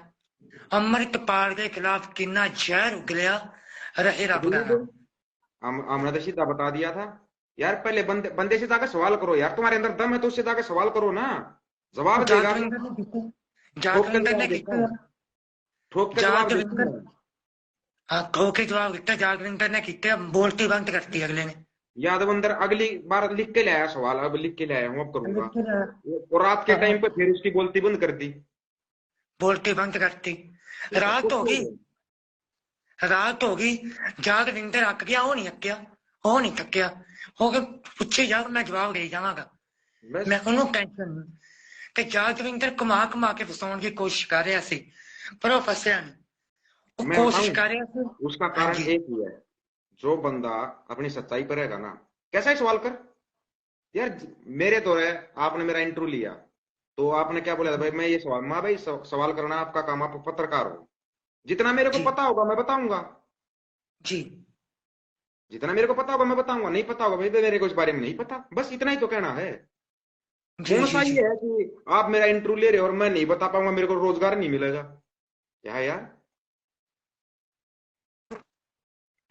अमृतपाल के खिलाफ कितना जहर उगलिया, रहे रब का नाम। हमने तो सीधा बता दिया था यार, पहले बंदे बंदे से जाकर सवाल करो यार, तुम्हारे अंदर दम है तो उससे जाकर सवाल करो ना, जवाब देगा। जागविंदर ने किया, ठोक के जागविंदर ने जवाब देता किया, है, ठोक के जवाब देता जागविंदर, है। हाँ खो के जवाब दिता, जागविंदर ने किया, बोलती बंद करती अगले ने। यादव अंदर अगली बार लिख के लाया सवाल, अब लिख के लाया हूं, अब करूंगा। लेकिन और रात के टाइम पे फिर उसकी बोलती बंद कर दी। बोलती बंद करती। ठीक है, रात कुछ होगी, नहीं है। रात होगी, जागविंदर अक गया, वो नहीं अक्या, वो नहीं थकिया, हो गए पूछे जाओ, मैं जवाब दे जावांगा, बस मैं ਉਹਨੂੰ ਟੈਨਸ਼ਨ ਨਹੀਂ। ਤੇ ਜਾਗਵਿੰਦਰ ਘੁਮਾ ਘੁਮਾ ਕੇ ਫਸਾਉਣ ਦੀ ਕੋਸ਼ਿਸ਼ ਕਰ ਰਿਹਾ ਸੀ, ਪਰ ਉਹ ਫਸਿਆ ਨਹੀਂ, ਉਹ मैं कोशिश बताऊं, कर रहा ਸੀ। उसका हाँ कारण जी, एक ही है, जो बंदा अपनी सच्चाई पर रहेगा ना, कैसा ही सवाल कर यार। मेरे तो है, आपने मेरा इंटरव्यू लिया तो आपने क्या बोला था भाई, मैं ये सवाल, माँ भाई सवाल करना आपका काम, आप पत्रकार हो, जितना मेरे को जी, पता होगा मैं बताऊंगा, जी, जितना मेरे को पता होगा मैं बताऊंगा, नहीं पता होगा भाई मेरे को इस बारे में नहीं पता, बस इतना ही तो कहना है। जी, कौन सा जी, जी। ये है कि आप मेरा इंटरव्यू ले रहे हो और मैं नहीं बता पाऊंगा, मेरे को रोजगार नहीं मिलेगा, क्या है यार।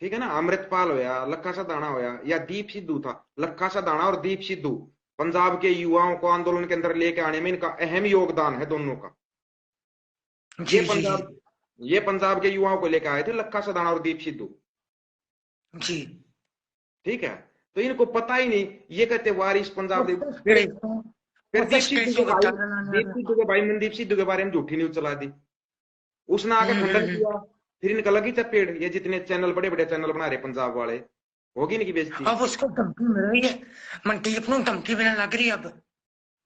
ठीक है ना, अमृतपाल होया, लखा सदाना होया, या दीप सिद्धू था, लखा सदाना और दीप सिद्धू पंजाब के युवाओं को आंदोलन के अंदर लेके आने में इनका अहम योगदान है दोनों का। ये जी, जी, जी, पंजाब ये पंजाब के युवाओं को लेकर आए थे लखा सदाना और दीप सिद्धू। जी। ठीक है, तो इनको पता ही नहीं, ये कहते वारिस पंजाब दे। उस फिर कैसों फिर दीप उस सिद्धू के कैसों का भाई, चालन आने दीप वाला। सिद्धू के भाई मनदीप सिद्धू के बारे में झूठी न्यूज चला दी, उसने आके खंडन हम्म। किया, फिर इनका लगी चपेट, ये जितने चैनल बड़े बड़े चैनल बना रहे पंजाब वाले, होगी इनकी बेइज्जती। अब उसको धमकी मिल रही है, मनदीप ਨੂੰ धमकी मिलने लग रही है अब।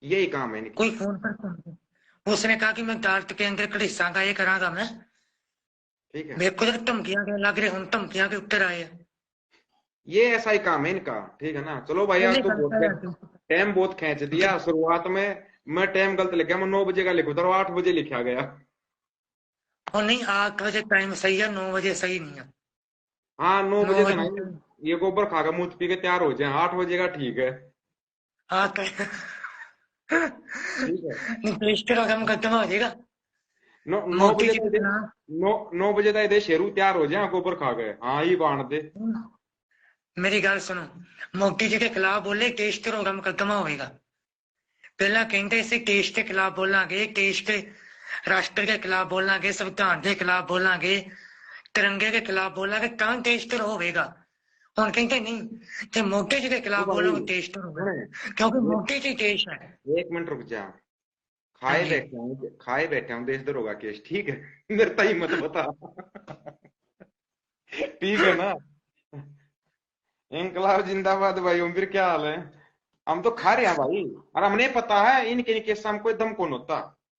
यही काम है इनकी। कोई फोन पर धमकी, उसने कहा कि मैं अदालत के अंदर घड़ीसांगा, ये करांगा मैं, ठीक है, मेरे को तो धमकियां के लग रही, हूं धमकियां के उत्तर आए हैं। ये ऐसा ही काम है इनका। ठीक है ना, चलो भाई, आज पहले तो करता बहुत रहती टाइम बहुत खींच दिया शुरुआत में। मैं टाइम गलत लिख गया, मैं 9 बजे का लिखू था, 8 बजे लिखा गया। और नहीं, 8 बजे टाइम सही है, 9 बजे सही नहीं है। हाँ, 9 बजे नौ तो बजे नहीं, ये गोबर खा के मुंह पी के तैयार हो जाए, 8 बजे का ठीक है। आठ ठीक है, रजिस्टर का काम खत्म हो जाएगा। नौ नौ मोदी बजे जी तक का दे, नाम, 9 9 बजे तक दे शेरू तैयार हो जाए गोबर खा गए, हाँ ही बांध दे। मेरी गल सुनो, मोदी जी के खिलाफ बोले केस तो होगा, मुकदमा होएगा। पहला कहते इसे केस के खिलाफ बोलांगे, केस के राष्ट्र के खिलाफ बोलांगे, संविधान के खिलाफ बोलांगे, तिरंगे के खिलाफ बोलांगे, कहाँ केस तो होगा। और कहते नहीं, जब मोदी जी के ओ खिलाफ भाई बोलोगे केस तो होगा, सुने, क्योंकि एक मोदी जी देश है। एक मिनट रुक जा। हाँ खाए जी। बैठे हूँ, खाए बैठे हूँ, देश दरोगा केस, ठीक है। मेरे ताई मत बता। ठीक है ना। इनकलाब जिंदाबाद भाई, फिर क्या हाल है? हम तो खा रहे हैं भाई। और हमें पता है इनके इनके साम कोई दम कौन होता।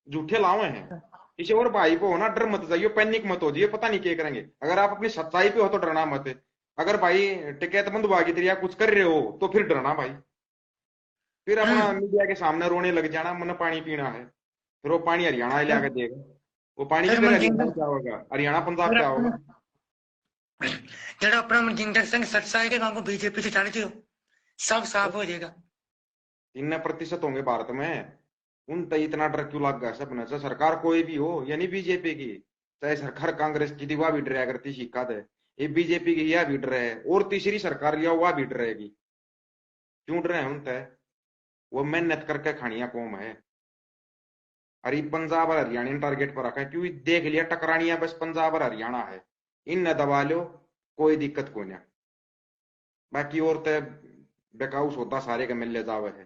झूठे लावे हैं। किसी और भाई को हो ना, डर मत जाइए, पैनिक मत हो जाइए, पता नहीं क्या करेंगे। अगर आप अपनी सच्चाई पे हो तो डरना मत। अगर भाई टिकैत बंदूबागी तेरी या कुछ कर रहे हो तो फिर डरना भाई। फिर अपना हम्म। मीडिया के सामने रोने लग जाना, मन पानी पीना है। फिर वो पानी हरियाणा ले आके देगा। वो पानी फिर किधर हरियाणा में मनजिंदर, क्या होगा, हरियाणा पंजाब फिर क्या अपना होगा। जरा अपना मनजिंदर सिंह सरसाई के वांगू बीजेपी से चल जियो, सब साफ हो जाएगा। 3% होंगे भारत में। उन तय इतना डर क्यों लग गया सपने से? सरकार कोई भी हो, यानी बीजेपी की, चाहे सरकार कांग्रेस की थी, वह भी डरा करती शिक्का है। ये बीजेपी की यह भी डर है, और तीसरी सरकार लिया वह भी डरेगी। क्यों डरे हैं उन तय? वो मेहनत करके खानिया कौम है। अरे पंजाब और हरियाणा ने टारगेट पर रखा है, क्यों? देख लिया टकरानिया बस पंजाब और हरियाणा है। इन न दबा लो, कोई दिक्कत को ना। बाकी और तय बेकाउस होता सारे के मिल ले जावे है।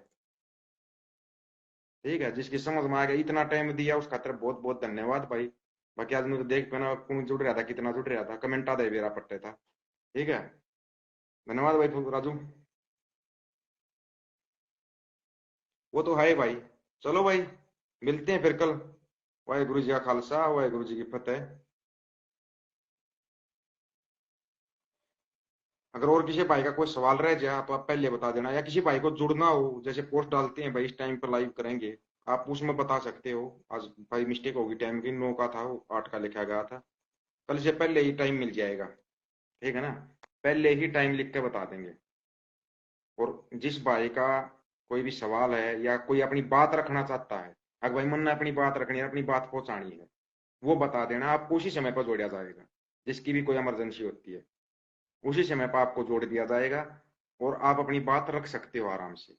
ठीक है, जिसकी समझ में आ गया, इतना टाइम दिया उस खातिर बहुत बहुत धन्यवाद भाई। बाकी आदमी तो देख पाना कौन जुड़ रहा था, कितना जुड़ रहा था, कमेंट आधा मेरा पट्टे था। ठीक है, धन्यवाद भाई राजू। वो तो है भाई। चलो भाई, मिलते हैं फिर कल। वाहेगुरु जी का खालसा, वाहेगुरु जी की फतेह। अगर और किसी भाई का कोई सवाल रह जाए तो आप पहले बता देना, या किसी भाई को जुड़ना हो, जैसे पोस्ट डालते हैं भाई इस टाइम पर लाइव करेंगे, आप उसमें बता सकते हो। आज भाई मिस्टेक होगी, टाइम की 9 का था, वो 8 का लिखा गया था। कल से पहले ही टाइम मिल जाएगा। ठीक है ना, पहले ही टाइम लिख के बता देंगे। और जिस भाई का कोई भी सवाल है या कोई अपनी बात रखना चाहता है, अगर भाई मन ने अपनी बात रखनी है, अपनी बात पहुंचानी है, वो बता देना, आपको उसी समय पर जोड़ा जाएगा। जिसकी भी कोई इमरजेंसी होती है, उसी समय पर आपको जोड़ दिया जाएगा। और आप अपनी बात रख सकते हो आराम से।